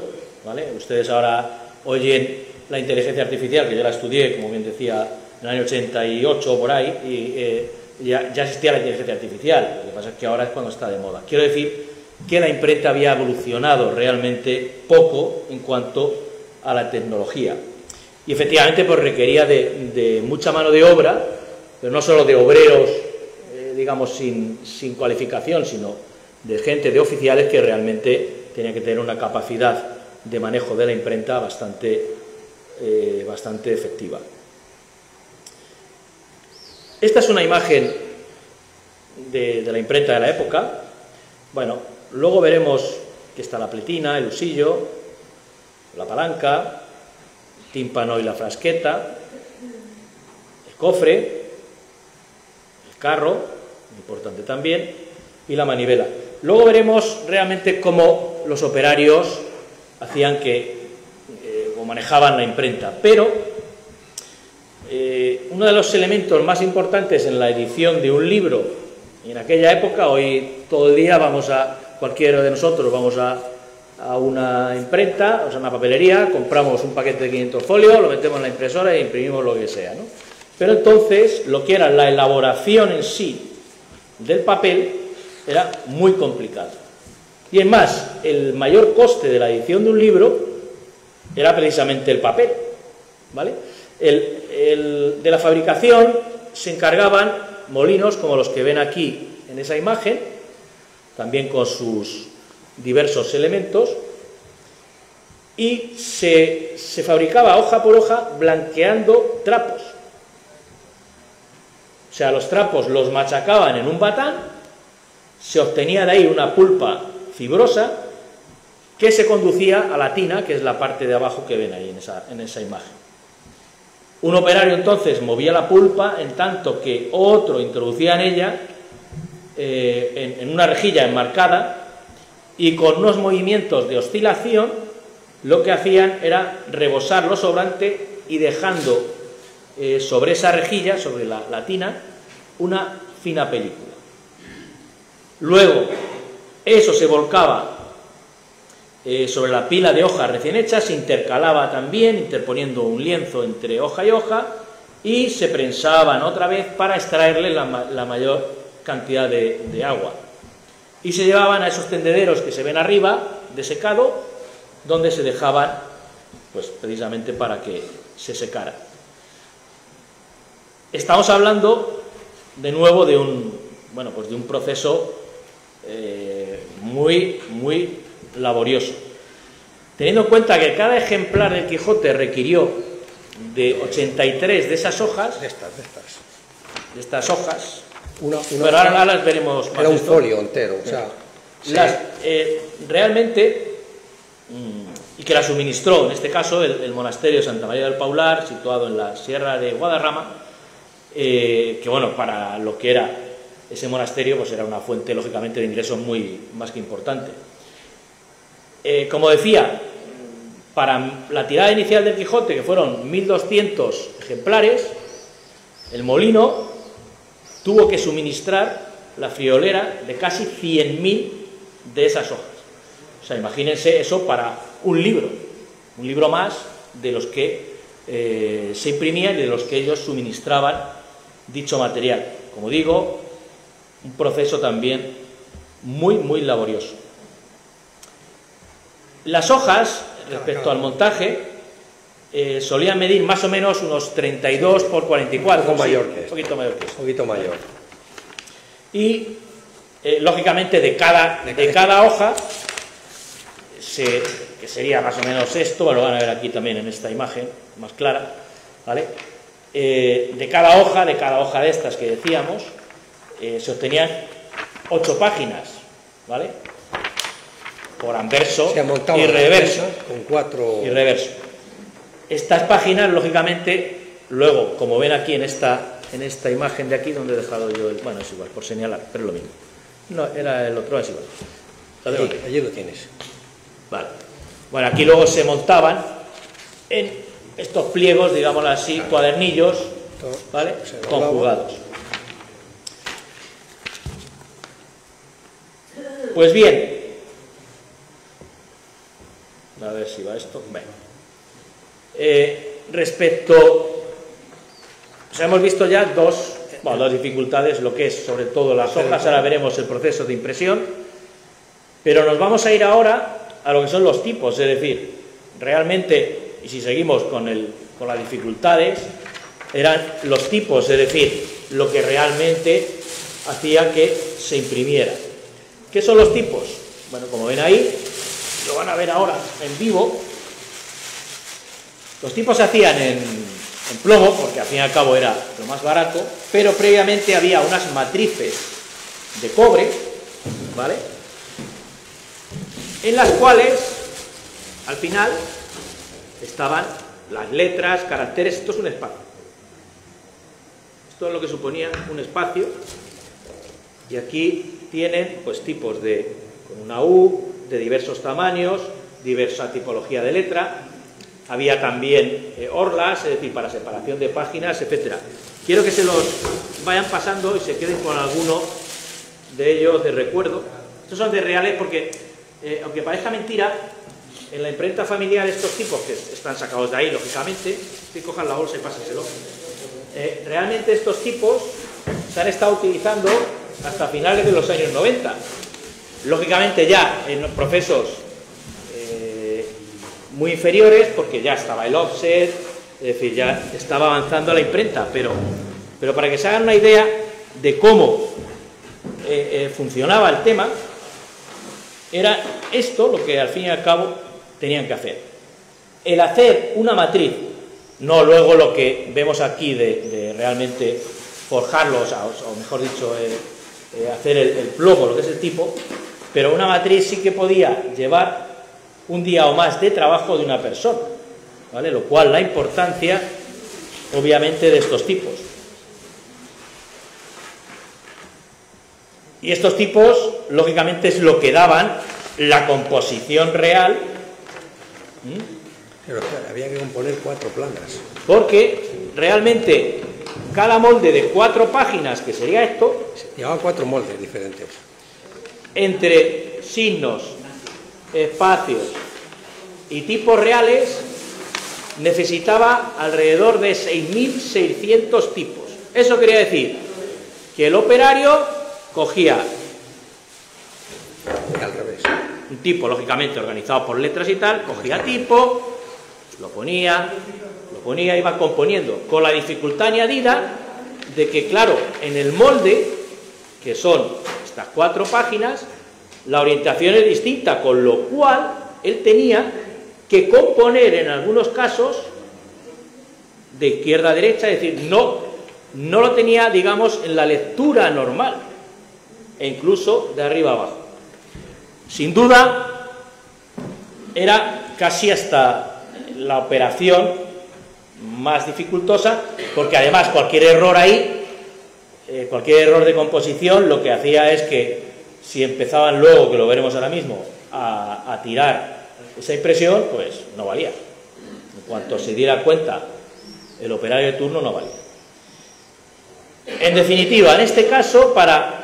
Speaker 3: ¿vale? Ustedes ahora oyen la inteligencia artificial, que yo la estudié, como bien decía, en el año 88 o por ahí, y ya existía la inteligencia artificial, lo que pasa es que ahora es cuando está de moda. Quiero decir que la imprenta había evolucionado realmente poco en cuanto a la tecnología. Y efectivamente pues requería de mucha mano de obra, pero no solo de obreros, digamos, sin cualificación, sino de gente, de oficiales que realmente tenían que tener una capacidad de manejo de la imprenta bastante efectiva. Esta es una imagen de la imprenta de la época. Bueno, luego veremos que está la pletina, el husillo, la palanca, el tímpano y la frasqueta, el cofre, el carro, importante también, y la manivela. Luego veremos realmente cómo los operarios hacían o manejaban la imprenta, pero uno de los elementos más importantes en la edición de un libro, y en aquella época, hoy todo el día cualquiera de nosotros vamos a una imprenta, o sea, una papelería, compramos un paquete de 500 folios, lo metemos en la impresora e imprimimos lo que sea, ¿no? Pero entonces, lo que era la elaboración en sí del papel era muy complicado. Y es más, el mayor coste de la edición de un libro era precisamente el papel, ¿vale? De la fabricación se encargaban molinos como los que ven aquí en esa imagen, también con sus diversos elementos, y se fabricaba hoja por hoja blanqueando trapos. O sea, los trapos los machacaban en un batán, se obtenía de ahí una pulpa fibrosa que se conducía a la tina, que es la parte de abajo que ven ahí en esa imagen. Un operario entonces movía la pulpa en tanto que otro introducía en ella en una rejilla enmarcada, y con unos movimientos de oscilación lo que hacían era rebosar lo sobrante y dejando sobre esa rejilla, sobre la tina, una fina película. Luego eso se volcaba sobre la pila de hojas recién hechas, se intercalaba también, interponiendo un lienzo entre hoja y hoja, y se prensaban otra vez para extraerle la mayor cantidad de agua. Y se llevaban a esos tendederos que se ven arriba, de secado, donde se dejaban, pues precisamente para que se secara. Estamos hablando, de nuevo, de un proceso muy laborioso. Teniendo en cuenta que cada ejemplar del Quijote requirió de 83 de esas hojas, de estas hojas, pero ahora las veremos más.
Speaker 4: Era un folio entero, o sea,
Speaker 3: realmente, y que la suministró, en este caso, el monasterio de Santa María del Paular, situado en la Sierra de Guadarrama, que bueno, para lo que era ese monasterio, pues era una fuente, lógicamente, de ingresos más que importante. Como decía, para la tirada inicial del Quijote, que fueron 1200 ejemplares, el molino tuvo que suministrar la friolera de casi 100.000 de esas hojas. O sea, imagínense eso para un libro más de los que se imprimían y de los que ellos suministraban dicho material. Como digo, un proceso también muy laborioso. Las hojas, respecto al montaje, solían medir más o menos unos 32 por 44.
Speaker 4: Un poco mayor que
Speaker 3: un poquito mayor que eso.
Speaker 4: Un poquito mayor.
Speaker 3: Y, lógicamente, de cada hoja que sería más o menos esto, lo van a ver aquí también en esta imagen más clara, ¿vale? De cada hoja de estas que decíamos, se obtenían 8 páginas, ¿vale? Por anverso y reverso.
Speaker 4: Con 4...
Speaker 3: Y reverso. Estas páginas, lógicamente, luego, como ven aquí en esta imagen de aquí, donde he dejado yo el... Bueno, es igual, por señalar, pero es lo mismo. No, era el otro, es igual.
Speaker 4: Allí lo tienes.
Speaker 3: Vale. Bueno, aquí luego se montaban en estos pliegos, digámoslo así, cuadernillos, ¿vale? Conjugados. Pues bien, a ver si va esto. Bueno. Respecto, hemos visto ya dos dificultades, lo que es sobre todo las hojas, ahora veremos el proceso de impresión, pero nos vamos a ir ahora a lo que son los tipos, es decir, realmente, y si seguimos con las dificultades, eran los tipos, es decir, lo que realmente hacía que se imprimiera. ¿Qué son los tipos? Bueno, como ven ahí, lo van a ver ahora en vivo. Los tipos se hacían en plomo, porque al fin y al cabo era lo más barato, pero previamente había unas matrices de cobre, ¿vale?, en las cuales al final estaban las letras, caracteres. Esto es un espacio, esto es lo que suponía un espacio, y aquí tienen pues tipos con una U, de diversos tamaños, diversa tipología de letra. Había también orlas, es decir, para separación de páginas, etcétera. Quiero que se los vayan pasando y se queden con alguno de ellos de recuerdo. Estos son de reales porque, aunque parezca mentira, en la imprenta familiar estos tipos, que están sacados de ahí, lógicamente, si cojan la bolsa y pásenselo, realmente estos tipos se han estado utilizando hasta finales de los años 90. Lógicamente ya en los procesos muy inferiores, porque ya estaba el offset, es decir, ya estaba avanzando la imprenta, pero para que se hagan una idea de cómo funcionaba el tema, era esto lo que al fin y al cabo tenían que hacer. El hacer una matriz, no luego lo que vemos aquí de realmente forjarlos, o mejor dicho, hacer el plomo, lo que es el tipo, pero una matriz sí que podía llevar un día o más de trabajo de una persona, ¿vale? Lo cual la importancia, obviamente, de estos tipos. Y estos tipos, lógicamente, es lo que daban la composición real.
Speaker 4: Pero había que componer 4 planas.
Speaker 3: Porque realmente cada molde de 4 páginas, que sería esto,
Speaker 4: llevaba 4 moldes diferentes.
Speaker 3: Entre signos, espacios y tipos reales, necesitaba alrededor de 6.600 tipos. Eso quería decir que el operario cogía
Speaker 4: al revés
Speaker 3: un tipo, lógicamente organizado por letras y tal, cogía tipo, lo ponía, iba componiendo, con la dificultad añadida de que, claro, en el molde, que son estas 4 páginas, la orientación es distinta, con lo cual él tenía que componer en algunos casos de izquierda a derecha, es decir, no lo tenía, digamos, en la lectura normal, e incluso de arriba a abajo. Sin duda, era casi hasta la operación más dificultosa, porque además cualquier error ahí, cualquier error de composición, lo que hacía es que si empezaban luego, que lo veremos ahora mismo, a tirar esa impresión, pues no valía. En cuanto se diera cuenta el operario de turno, no valía. En definitiva, en este caso, para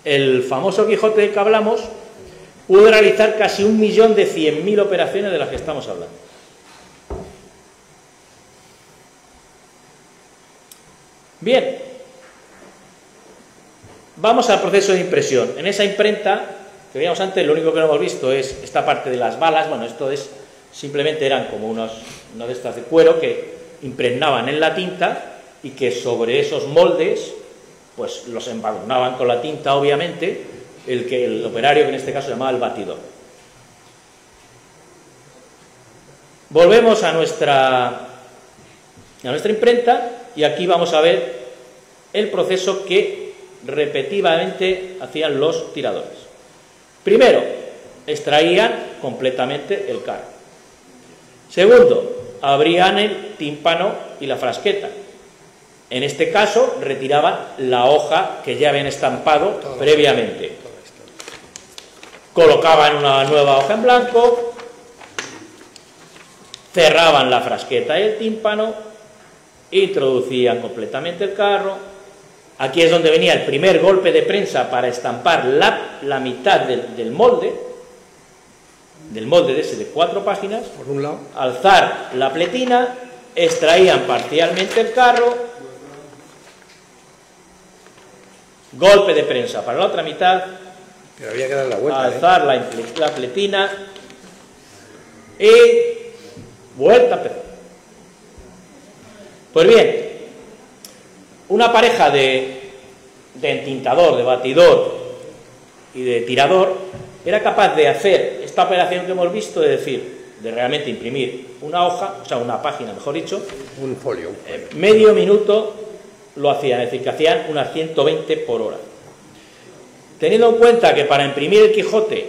Speaker 3: el famoso Quijote del que hablamos, pudo realizar casi 1.100.000 operaciones de las que estamos hablando. Bien, vamos al proceso de impresión. En esa imprenta que veíamos antes, lo único que no hemos visto es esta parte de las balas. Bueno, esto es simplemente eran como una de estas de cuero que impregnaban en la tinta y que sobre esos moldes pues los embadurnaban con la tinta, obviamente, el operario, que en este caso se llamaba el batidor. Volvemos a nuestra imprenta y aquí vamos a ver el proceso que repetidamente hacían los tiradores. Primero, extraían completamente el carro. Segundo, abrían el tímpano y la frasqueta. En este caso, retiraban la hoja que ya habían estampado previamente. Colocaban una nueva hoja en blanco, cerraban la frasqueta y el tímpano, introducían completamente el carro. Aquí es donde venía el primer golpe de prensa para estampar la mitad del molde de ese de 4 páginas.
Speaker 4: Por un lado.
Speaker 3: Alzar la pletina, extraían parcialmente el carro, golpe de prensa para la otra mitad,
Speaker 4: Pero había que dar la vuelta.
Speaker 3: alzar la pletina y vuelta a empezar. Pues bien, una pareja de entintador, de batidor y de tirador era capaz de hacer esta operación que hemos visto, de decir, de realmente imprimir una hoja, o sea, una página, mejor dicho,
Speaker 4: Un folio.
Speaker 3: medio minuto lo hacían, es decir, que hacían unas 120 por hora. Teniendo en cuenta que para imprimir el Quijote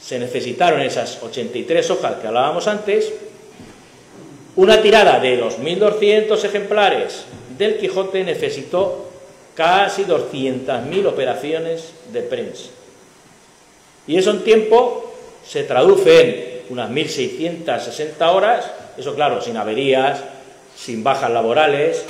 Speaker 3: se necesitaron esas 83 hojas que hablábamos antes, una tirada de los 1200 ejemplares del Quijote necesitó casi 200.000 operaciones de prensa. Y eso en tiempo se traduce en unas 1660 horas, eso claro, sin averías, sin bajas laborales,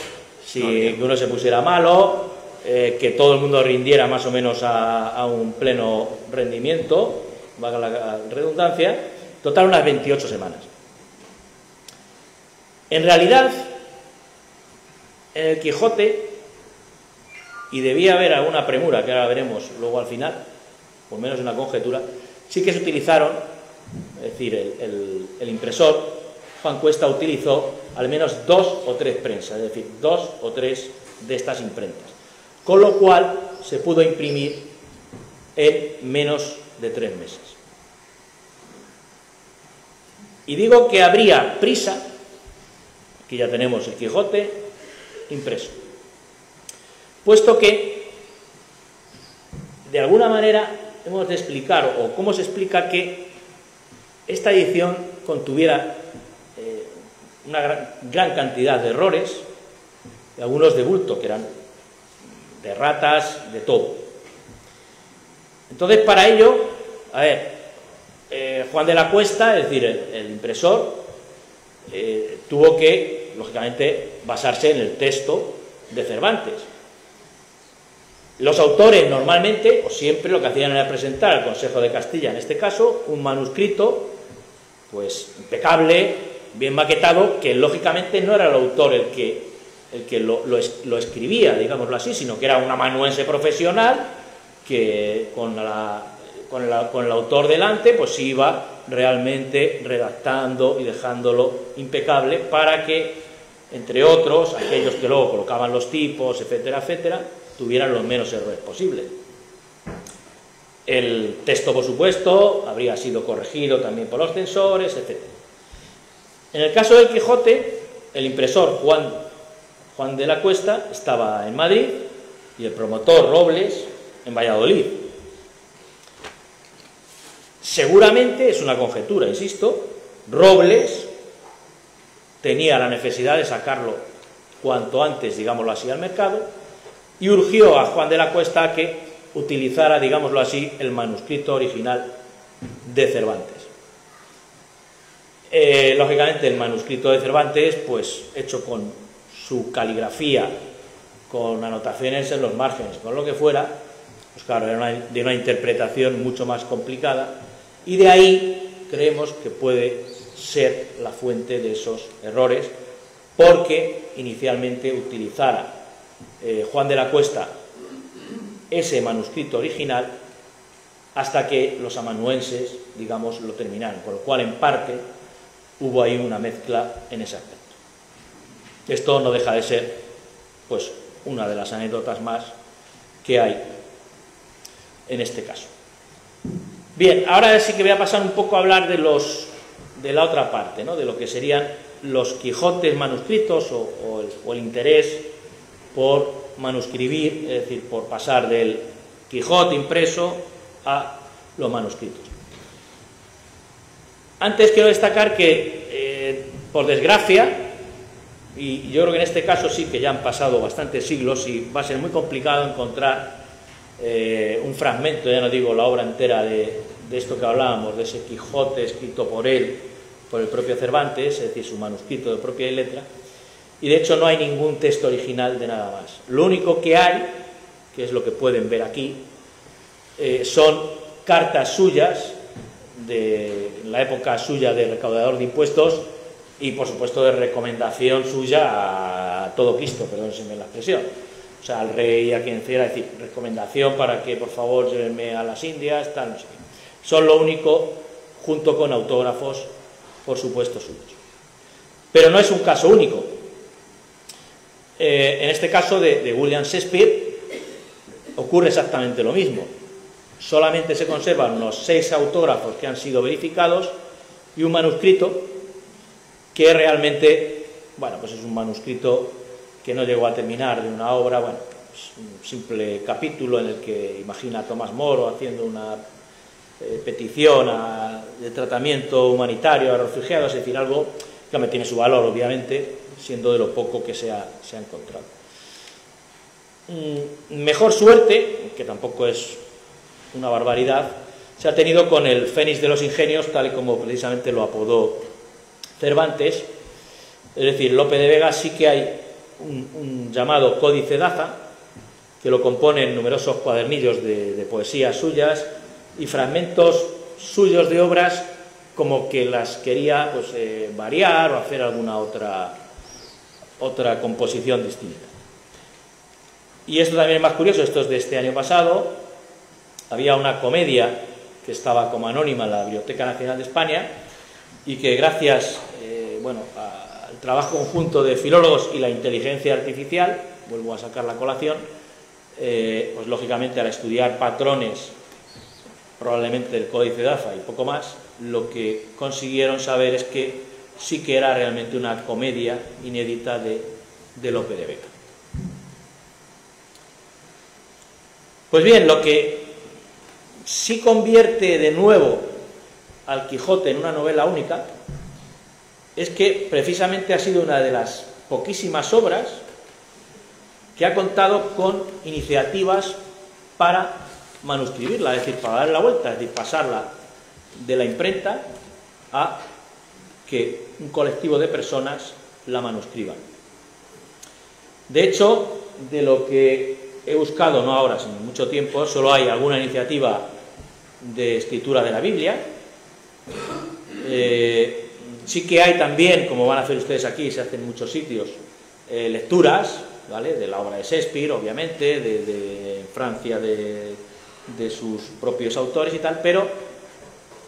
Speaker 3: sin que uno se pusiera malo, que todo el mundo rindiera más o menos a un pleno rendimiento, valga la redundancia, total unas 28 semanas. En realidad, en el Quijote, y debía haber alguna premura, que ahora veremos luego al final, por menos una conjetura, sí que se utilizaron, es decir, el impresor, Juan Cuesta utilizó al menos 2 o 3 prensas, es decir, 2 o 3 de estas imprentas, con lo cual se pudo imprimir en menos de 3 meses. Y digo que habría prisa, aquí ya tenemos el Quijote impreso, puesto que de alguna manera hemos de explicar, o cómo se explica que esta edición contuviera una gran cantidad de errores, y algunos de bulto, que eran de ratas, de todo. Entonces, para ello, a ver, Juan de la Cuesta, es decir, el impresor, tuvo que, lógicamente, basarse en el texto de Cervantes. Los autores normalmente, o siempre, lo que hacían era presentar al Consejo de Castilla, en este caso, un manuscrito, pues, impecable, bien maquetado, que lógicamente no era el autor el que lo escribía, digámoslo así, sino que era un amanuense profesional que con el autor delante, pues iba realmente redactando y dejándolo impecable para que, entre otros, aquellos que luego colocaban los tipos, etcétera, etcétera, tuvieran los menos errores posibles. El texto, por supuesto, habría sido corregido también por los censores, etcétera. En el caso del Quijote, el impresor Juan de la Cuesta estaba en Madrid y el promotor Robles en Valladolid. Seguramente, es una conjetura, insisto, Robles tenía la necesidad de sacarlo cuanto antes, digámoslo así, al mercado, y urgió a Juan de la Cuesta a que utilizara, digámoslo así, el manuscrito original de Cervantes. Lógicamente, el manuscrito de Cervantes, pues hecho con su caligrafía, con anotaciones en los márgenes, con lo que fuera, pues claro, era de una interpretación mucho más complicada, y de ahí creemos que puede ser la fuente de esos errores, porque inicialmente utilizara Juan de la Cuesta ese manuscrito original hasta que los amanuenses, digamos, lo terminaron, con lo cual en parte hubo ahí una mezcla en ese aspecto. Esto no deja de ser, pues, una de las anécdotas más que hay en este caso. Bien, ahora sí que voy a pasar un poco a hablar de de la otra parte, ¿no? De lo que serían los Quijotes manuscritos o el interés por manuscribir, es decir, por pasar del Quijote impreso a los manuscritos. Antes quiero destacar que, por desgracia, y yo creo que en este caso sí que ya han pasado bastantes siglos y va a ser muy complicado encontrar un fragmento, ya no digo la obra entera de esto que hablábamos, de ese Quijote escrito por él, por el propio Cervantes, es decir, su manuscrito de propia letra, y de hecho no hay ningún texto original de nada más. Lo único que hay, que es lo que pueden ver aquí, son cartas suyas, de la época suya de recaudador de impuestos, y por supuesto de recomendación suya a todo Cristo, perdónenme la expresión, o sea, al rey, a quien quiera, decir, recomendación para que por favor llévenme a las Indias, tal, no sé qué. Son lo único, junto con autógrafos, por supuesto, suyos. Pero no es un caso único. En este caso de William Shakespeare ocurre exactamente lo mismo. Solamente se conservan unos 6 autógrafos que han sido verificados y un manuscrito que realmente, bueno, pues es un manuscrito que no llegó a terminar de una obra, bueno, pues un simple capítulo en el que imagina a Tomás Moro haciendo una petición de tratamiento humanitario a refugiados, es decir, algo que me tiene su valor, obviamente, siendo de lo poco que se ha encontrado. Mejor suerte, que tampoco es una barbaridad, se ha tenido con el Fénix de los Ingenios, tal y como precisamente lo apodó Cervantes. Es decir, Lope de Vega sí que hay un llamado Códice Daza, que lo componen numerosos cuadernillos de poesías suyas y fragmentos suyos de obras como que las quería pues, variar o hacer alguna otra composición distinta. Y esto también es más curioso, esto es de este año pasado. Había una comedia que estaba como anónima en la Biblioteca Nacional de España y que gracias al trabajo conjunto de filólogos y la inteligencia artificial, vuelvo a sacar la colación, pues lógicamente al estudiar patrones probablemente el Códice Daza y poco más, lo que consiguieron saber es que sí que era realmente una comedia inédita de Lope de Vega. Pues bien, lo que sí convierte de nuevo al Quijote en una novela única es que precisamente ha sido una de las poquísimas obras que ha contado con iniciativas para manuscribirla, es decir, para darle la vuelta, es decir, pasarla de la imprenta a que un colectivo de personas la manuscriban. De hecho, de lo que he buscado, no ahora, sino mucho tiempo, solo hay alguna iniciativa de escritura de la Biblia. Sí que hay también, como van a hacer ustedes aquí, se hacen en muchos sitios, lecturas, ¿vale?, de la obra de Shakespeare, obviamente, de Francia, de sus propios autores y tal, pero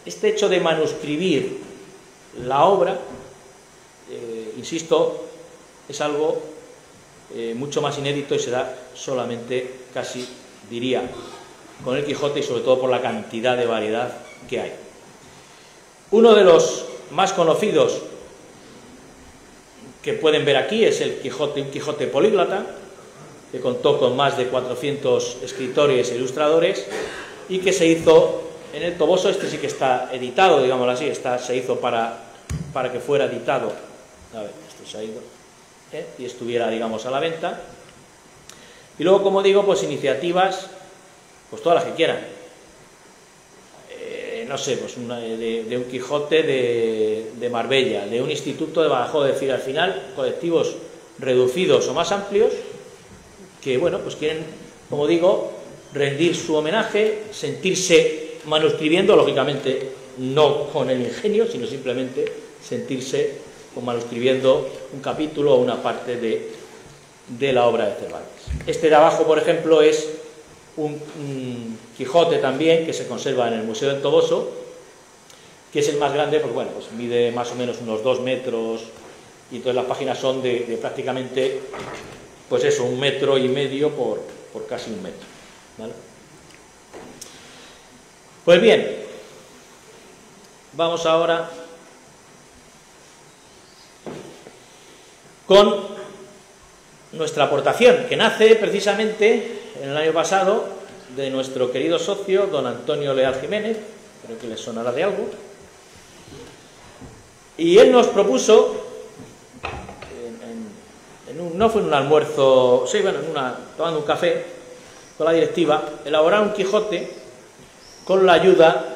Speaker 3: este hecho de manuscribir la obra, insisto, es algo mucho más inédito y se da solamente, casi diría, con el Quijote y sobre todo por la cantidad de variedad que hay. Uno de los más conocidos que pueden ver aquí es el Quijote, un Quijote políglota, que contó con más de 400 escritores e ilustradores y que se hizo en el Toboso. Este sí que está editado, digámoslo así, se hizo para que fuera editado, a ver, esto se ha ido, y estuviera, digamos, a la venta. Y luego, como digo, pues iniciativas, pues todas las que quieran. No sé, pues de un Quijote de Marbella, de un instituto de Badajoz, es decir, al final, colectivos reducidos o más amplios que, bueno, pues quieren, como digo, rendir su homenaje, sentirse manuscribiendo, lógicamente no con el ingenio, sino simplemente sentirse manuscribiendo un capítulo o una parte de la obra de Cervantes. Este de abajo, por ejemplo, es un Quijote también que se conserva en el Museo del Toboso, que es el más grande, porque bueno, pues mide más o menos unos 2 metros y entonces las páginas son de prácticamente, pues eso, 1,5 metros por casi 1 metro, ¿vale? Pues bien, vamos ahora con nuestra aportación, que nace precisamente en el año pasado de nuestro querido socio, don Antonio Leal Jiménez, creo que les sonará de algo, y él nos propuso, no fue en un almuerzo, sí, bueno, tomando un café con la directiva, elaborar un Quijote con la ayuda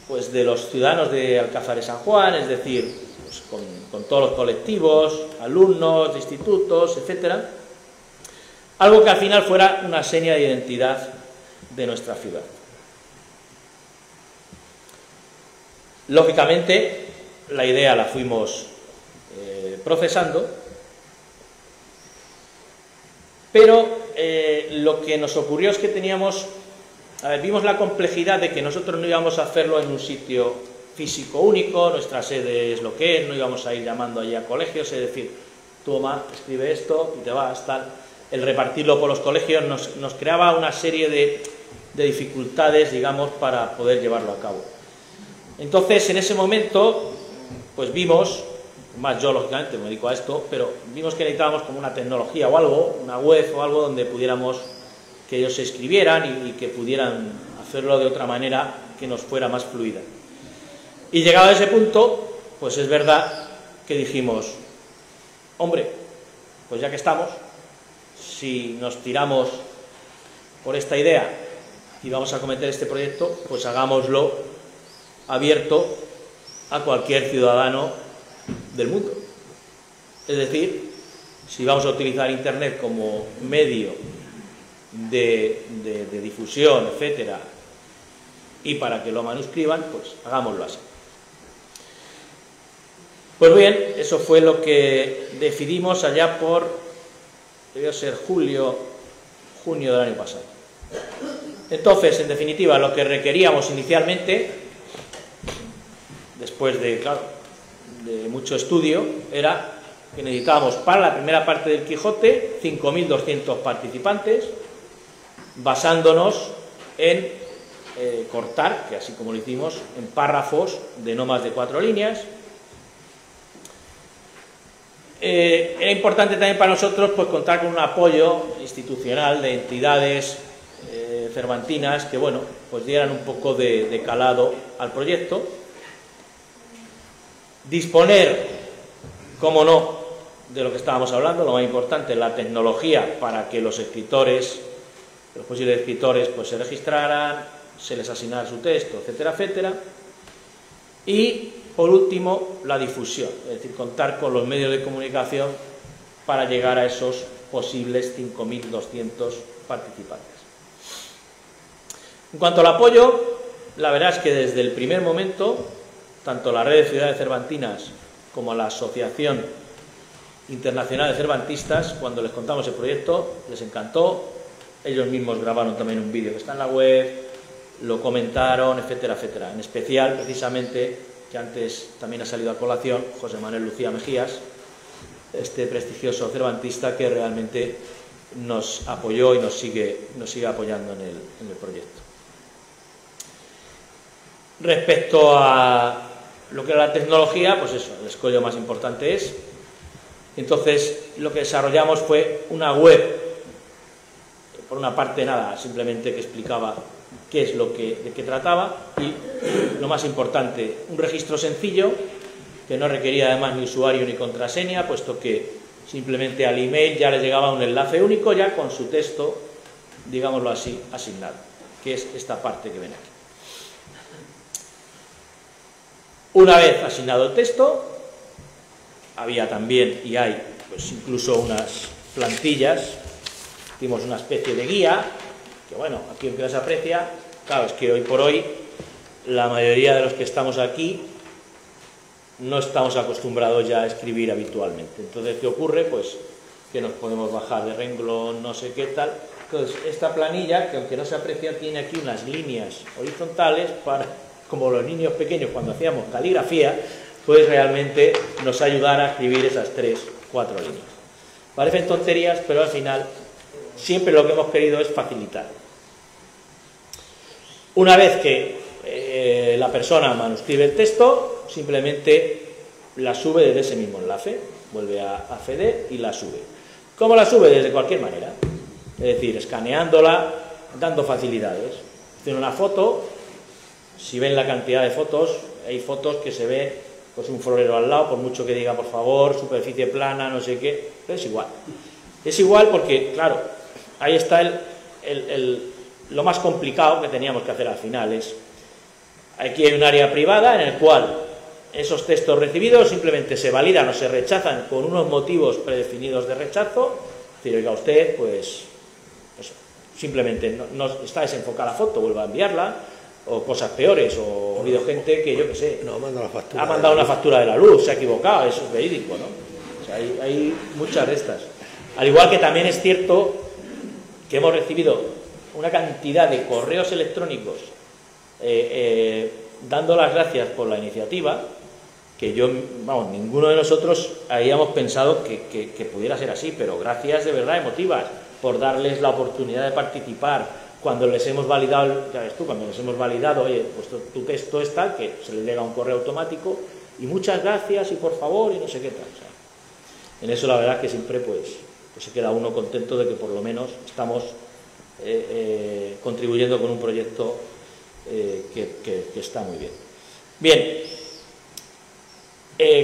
Speaker 3: pues de los ciudadanos de Alcázar de San Juan, es decir, pues, con todos los colectivos, alumnos de institutos, etcétera, algo que al final fuera una seña de identidad de nuestra ciudad. Lógicamente, la idea la fuimos procesando, pero lo que nos ocurrió es que vimos la complejidad de que nosotros no íbamos a hacerlo en un sitio físico único, nuestra sede es lo que es, no íbamos a ir llamando allí a colegios, es decir, toma, escribe esto y te vas, tal. El repartirlo por los colegios nos creaba una serie de dificultades, digamos, para poder llevarlo a cabo. Entonces, en ese momento, pues vimos, más yo lógicamente me dedico a esto, pero vimos que necesitábamos como una tecnología o algo, una web o algo donde pudiéramos que ellos se escribieran y que pudieran hacerlo de otra manera que nos fuera más fluida. Y llegado a ese punto, pues es verdad que dijimos, hombre, pues ya que estamos, si nos tiramos por esta idea y vamos a acometer este proyecto, pues hagámoslo abierto a cualquier ciudadano del mundo. Es decir, si vamos a utilizar Internet como medio de difusión, etcétera, y para que lo manuscriban, pues hagámoslo así. Pues bien, eso fue lo que decidimos allá por, debió ser junio del año pasado. Entonces, en definitiva, lo que requeríamos inicialmente, después de, claro, de mucho estudio, era que necesitábamos para la primera parte del Quijote 5.200 participantes, basándonos en cortar, que así como lo hicimos, en párrafos de no más de 4 líneas. Era importante también para nosotros pues contar con un apoyo institucional de entidades cervantinas que, bueno, pues dieran un poco de calado al proyecto. Disponer, cómo no, de lo que estábamos hablando, lo más importante, la tecnología para que los escritores, los posibles escritores, pues se registraran, se les asignara su texto, etcétera, etcétera. Y, por último, la difusión, es decir, contar con los medios de comunicación para llegar a esos posibles 5.200 participantes. En cuanto al apoyo, la verdad es que desde el primer momento, tanto la Red de Ciudades Cervantinas como la Asociación Internacional de Cervantistas, cuando les contamos el proyecto, les encantó. Ellos mismos grabaron también un vídeo que está en la web, lo comentaron, etcétera, etcétera. En especial, precisamente, que antes también ha salido a colación, José Manuel Lucía Mejías, este prestigioso cervantista que realmente nos apoyó y nos sigue apoyando en el proyecto. Respecto a lo que era la tecnología, pues eso, el escollo más importante es. Entonces, lo que desarrollamos fue una web, por una parte nada, simplemente que explicaba qué es de qué trataba, y lo más importante, un registro sencillo que no requería además ni usuario ni contraseña, puesto que simplemente al email ya le llegaba un enlace único ya con su texto, digámoslo así, asignado, que es esta parte que ven aquí. Una vez asignado el texto, había también y hay pues incluso unas plantillas, hicimos una especie de guía, que bueno, aquí en que se aprecia, claro, es que hoy por hoy la mayoría de los que estamos aquí no estamos acostumbrados ya a escribir habitualmente. Entonces, ¿qué ocurre? Pues que nos podemos bajar de renglón, no sé qué tal. Entonces, esta planilla, que aunque no se aprecia, tiene aquí unas líneas horizontales para, como los niños pequeños cuando hacíamos caligrafía, pues realmente nos ayudar a escribir esas 3, 4 líneas. Parecen tonterías, pero al final siempre lo que hemos querido es facilitar. Una vez que la persona manuscribe el texto, simplemente la sube desde ese mismo enlace, vuelve a acceder y la sube. ¿Cómo la sube? Desde cualquier manera, es decir, escaneándola, dando facilidades. Tiene una foto, si ven la cantidad de fotos, hay fotos que se ve pues un florero al lado, por mucho que diga por favor, superficie plana, no sé qué, pero es igual. Es igual porque, claro, ahí está lo más complicado que teníamos que hacer al final, es, aquí hay un área privada en el cual esos textos recibidos simplemente se validan o se rechazan con unos motivos predefinidos de rechazo, es decir, oiga usted, pues simplemente no está desenfocada la foto, vuelva a enviarla, o cosas peores, o ha habido gente que, yo qué sé, ha mandado una factura de la luz, se ha equivocado, eso es verídico, ¿no? O sea, hay muchas de estas. Al igual que también es cierto que hemos recibido una cantidad de correos electrónicos dando las gracias por la iniciativa, que ninguno de nosotros habíamos pensado que pudiera ser así, pero gracias de verdad emotivas por darles la oportunidad de participar. Cuando les hemos validado, ya ves tú, cuando les hemos validado, oye, pues tu texto es tal, que se les llega un correo automático, y muchas gracias, y por favor, y no sé qué tal. O sea, en eso la verdad es que siempre pues se queda uno contento de que por lo menos estamos contribuyendo con un proyecto que está muy bien. Bien,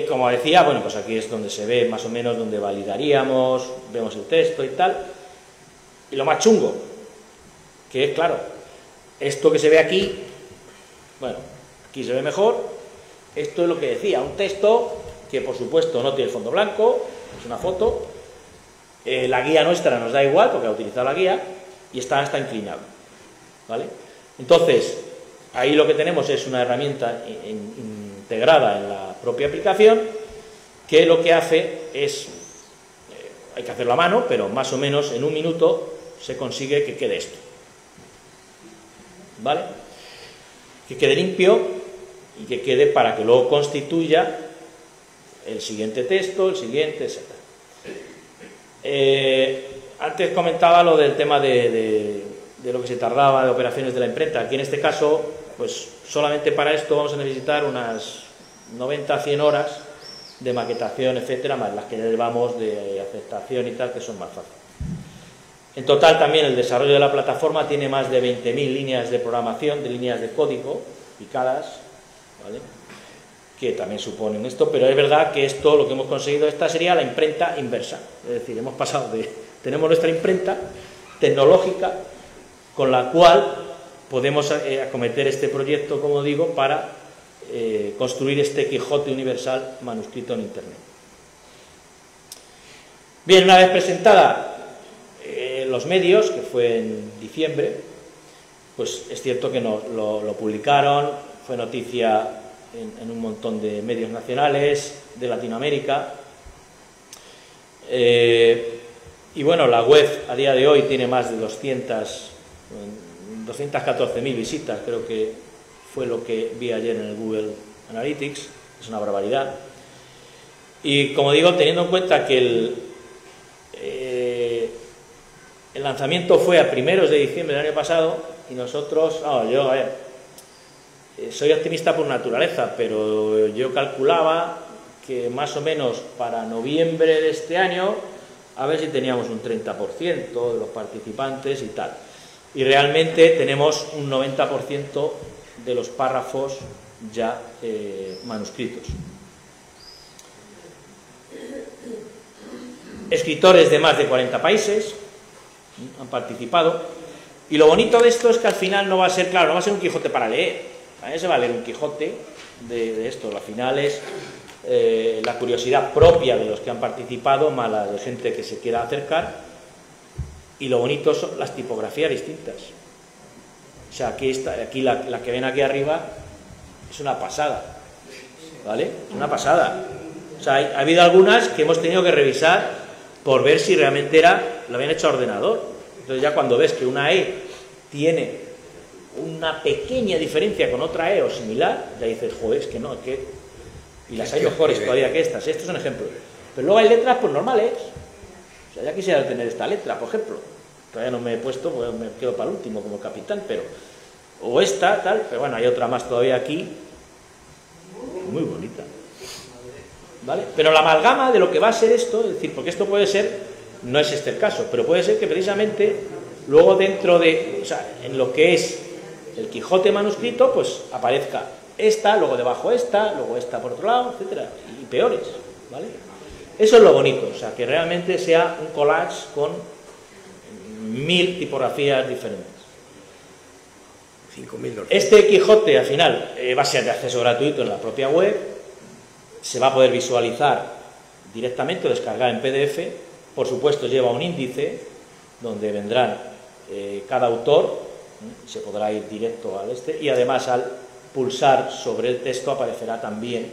Speaker 3: como decía, bueno, pues aquí es donde se ve más o menos donde validaríamos, vemos el texto y tal, y lo más chungo, que es, claro, esto que se ve aquí, bueno, aquí se ve mejor, esto es lo que decía, un texto que por supuesto no tiene fondo blanco, es una foto, la guía nuestra nos da igual porque ha utilizado la guía y está inclinado, ¿vale? Entonces, ahí lo que tenemos es una herramienta integrada en la propia aplicación que lo que hace es, hay que hacerlo a mano, pero más o menos en un minuto se consigue que quede esto, ¿vale? Que quede limpio y que quede para que luego constituya el siguiente texto, el siguiente, etc. Antes comentaba lo del tema de lo que se tardaba de operaciones de la imprenta. Aquí en este caso, pues solamente para esto vamos a necesitar unas 90 a 100 horas de maquetación, etcétera, más las que llevamos de aceptación y tal, que son más fáciles. En total también el desarrollo de la plataforma tiene más de 20.000 líneas de programación, de líneas de código picadas, ¿vale?, que también suponen esto, pero es verdad que esto, lo que hemos conseguido, esta sería la imprenta inversa, es decir, hemos pasado tenemos nuestra imprenta tecnológica con la cual podemos acometer este proyecto, como digo, para construir este Quijote universal manuscrito en Internet. Bien, una vez presentada los medios, que fue en diciembre, pues es cierto que lo publicaron, fue noticia en un montón de medios nacionales, de Latinoamérica, y bueno, la web a día de hoy tiene más de 214.000 visitas, creo que fue lo que vi ayer en el Google Analytics, es una barbaridad. Y como digo, teniendo en cuenta que el lanzamiento fue a primeros de diciembre del año pasado, y nosotros, soy optimista por naturaleza, pero yo calculaba que más o menos para noviembre de este año, a ver si teníamos un 30% de los participantes y tal. Y realmente tenemos un 90% de los párrafos ya manuscritos. Escritores de más de 40 países han participado, y lo bonito de esto es que al final no va a ser, claro, no va a ser un Quijote para leer, también se va a leer un Quijote de esto, al final es la curiosidad propia de los que han participado, más la de gente que se quiera acercar, y lo bonito son las tipografías distintas. O sea, aquí la que ven aquí arriba es una pasada, ¿vale? Es una pasada. O sea, ha habido algunas que hemos tenido que revisar por ver si realmente lo habían hecho a ordenador. Entonces ya cuando ves que una E tiene una pequeña diferencia con otra E o similar, ya dices, joder, es que no, es que... Y las hay mejores todavía que estas. Esto es un ejemplo. Pero luego hay letras pues normales. O sea, ya quisiera tener esta letra, por ejemplo. Todavía no me he puesto, pues me quedo para el último como capitán, pero... O esta, tal, pero bueno, hay otra más todavía aquí. Muy bonita. ¿vale? Pero la amalgama de lo que va a ser esto, es decir, porque esto puede ser, no es este el caso, pero puede ser que precisamente luego dentro de, o sea, en lo que es el Quijote manuscrito, pues aparezca esta, luego debajo esta, luego esta por otro lado, etcétera, y peores, ¿vale? Eso es lo bonito, o sea, que realmente sea un collage con 1000 tipografías diferentes.
Speaker 4: 5.200.
Speaker 3: Este Quijote, al final, va a ser de acceso gratuito en la propia web, se va a poder visualizar directamente o descargar en PDF, por supuesto lleva un índice donde vendrán cada autor, se podrá ir directo al y además al pulsar sobre el texto aparecerá también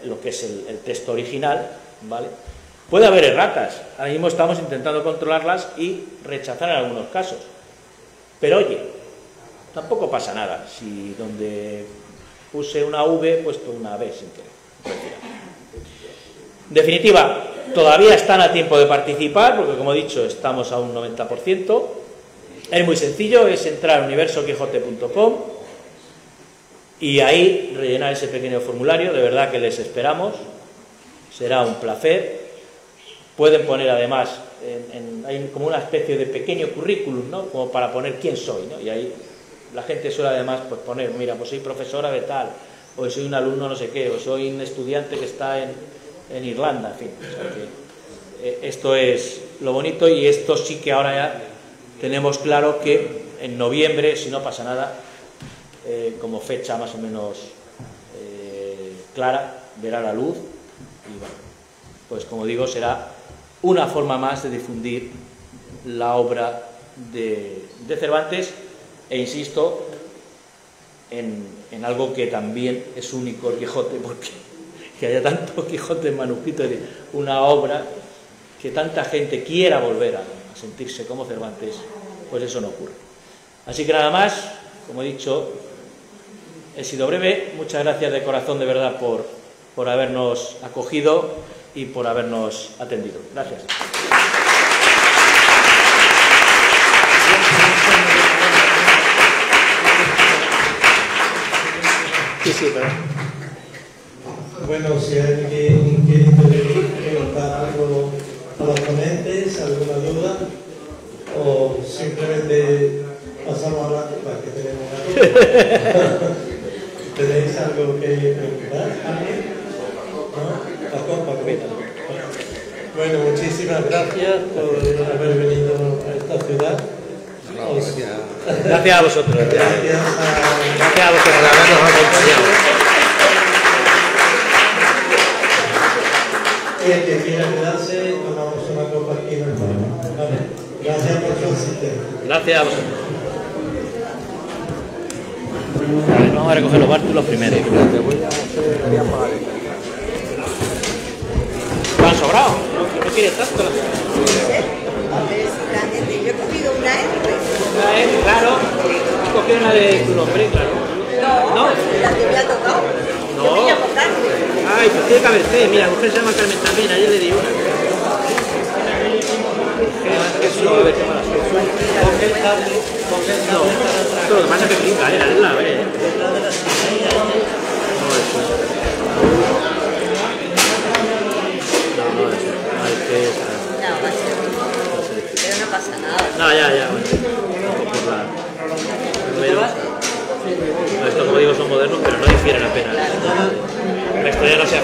Speaker 3: lo que es el texto original, ¿vale? Puede haber erratas, ahora mismo estamos intentando controlarlas y rechazar en algunos casos, pero oye, tampoco pasa nada si donde puse una V he puesto una B sin querer. En definitiva, todavía están a tiempo de participar, porque como he dicho, estamos a un 90%. Es muy sencillo, es entrar a universoquijote.com y ahí rellenar ese pequeño formulario. De verdad que les esperamos, será un placer. Pueden poner además, hay como una especie de pequeño currículum, ¿no? Como para poner quién soy, ¿no? Y ahí la gente suele además pues poner, mira, pues soy profesora de tal, o soy un alumno no sé qué, o soy un estudiante que está en Irlanda, en fin. O sea que, esto es lo bonito y esto sí que ahora ya tenemos claro que en noviembre, si no pasa nada, como fecha más o menos clara, verá la luz y bueno, pues como digo, será una forma más de difundir la obra de Cervantes e insisto en algo que también es único el Quijote, porque que haya tanto Quijote en manuscrito, es decir, una obra que tanta gente quiera volver a sentirse como Cervantes, pues eso no ocurre. Así que nada más, como he dicho, he sido breve. Muchas gracias de corazón, de verdad, por habernos acogido y por habernos atendido. Gracias. Sí, pero...
Speaker 1: Bueno, si alguien quiere intervenir, preguntar algo a los ponentes, alguna duda, o simplemente pasamos a la copa que tenemos aquí. ¿Tenéis algo que preguntar? ¿Alguien? ¿No? La copa, bueno, muchísimas gracias por haber venido a esta ciudad.
Speaker 3: Gracias a vosotros.
Speaker 1: Gracias
Speaker 3: a vosotros por habernos acompañado.
Speaker 1: Y el que quiera quedarse, tomamos una copa aquí en el programa. Vale. Gracias por su asistencia.
Speaker 3: Gracias a vosotros. A ver, vamos a recoger los bártulos primero.
Speaker 4: Te voy a apagar.
Speaker 3: ¿Te han sobrado? ¿No quieres tanto?
Speaker 5: Yo he cogido una R.
Speaker 3: Una R, claro. He cogido una de tu nombre, claro.
Speaker 5: No, la que me ha tocado.
Speaker 3: No.
Speaker 5: Yo me llamo Carmen.
Speaker 3: Ay, pues tiene que haber C. Mira, mujer se llama Carmen también. Ayer le di una. Eso, a ver, qué mala suerte. No, esto lo que pasa es que flipa, la B,
Speaker 5: Pero no pasa nada.
Speaker 3: No, ya, bueno. Por la... Esto, como digo, son modernos, pero no difieren apenas. La historia no se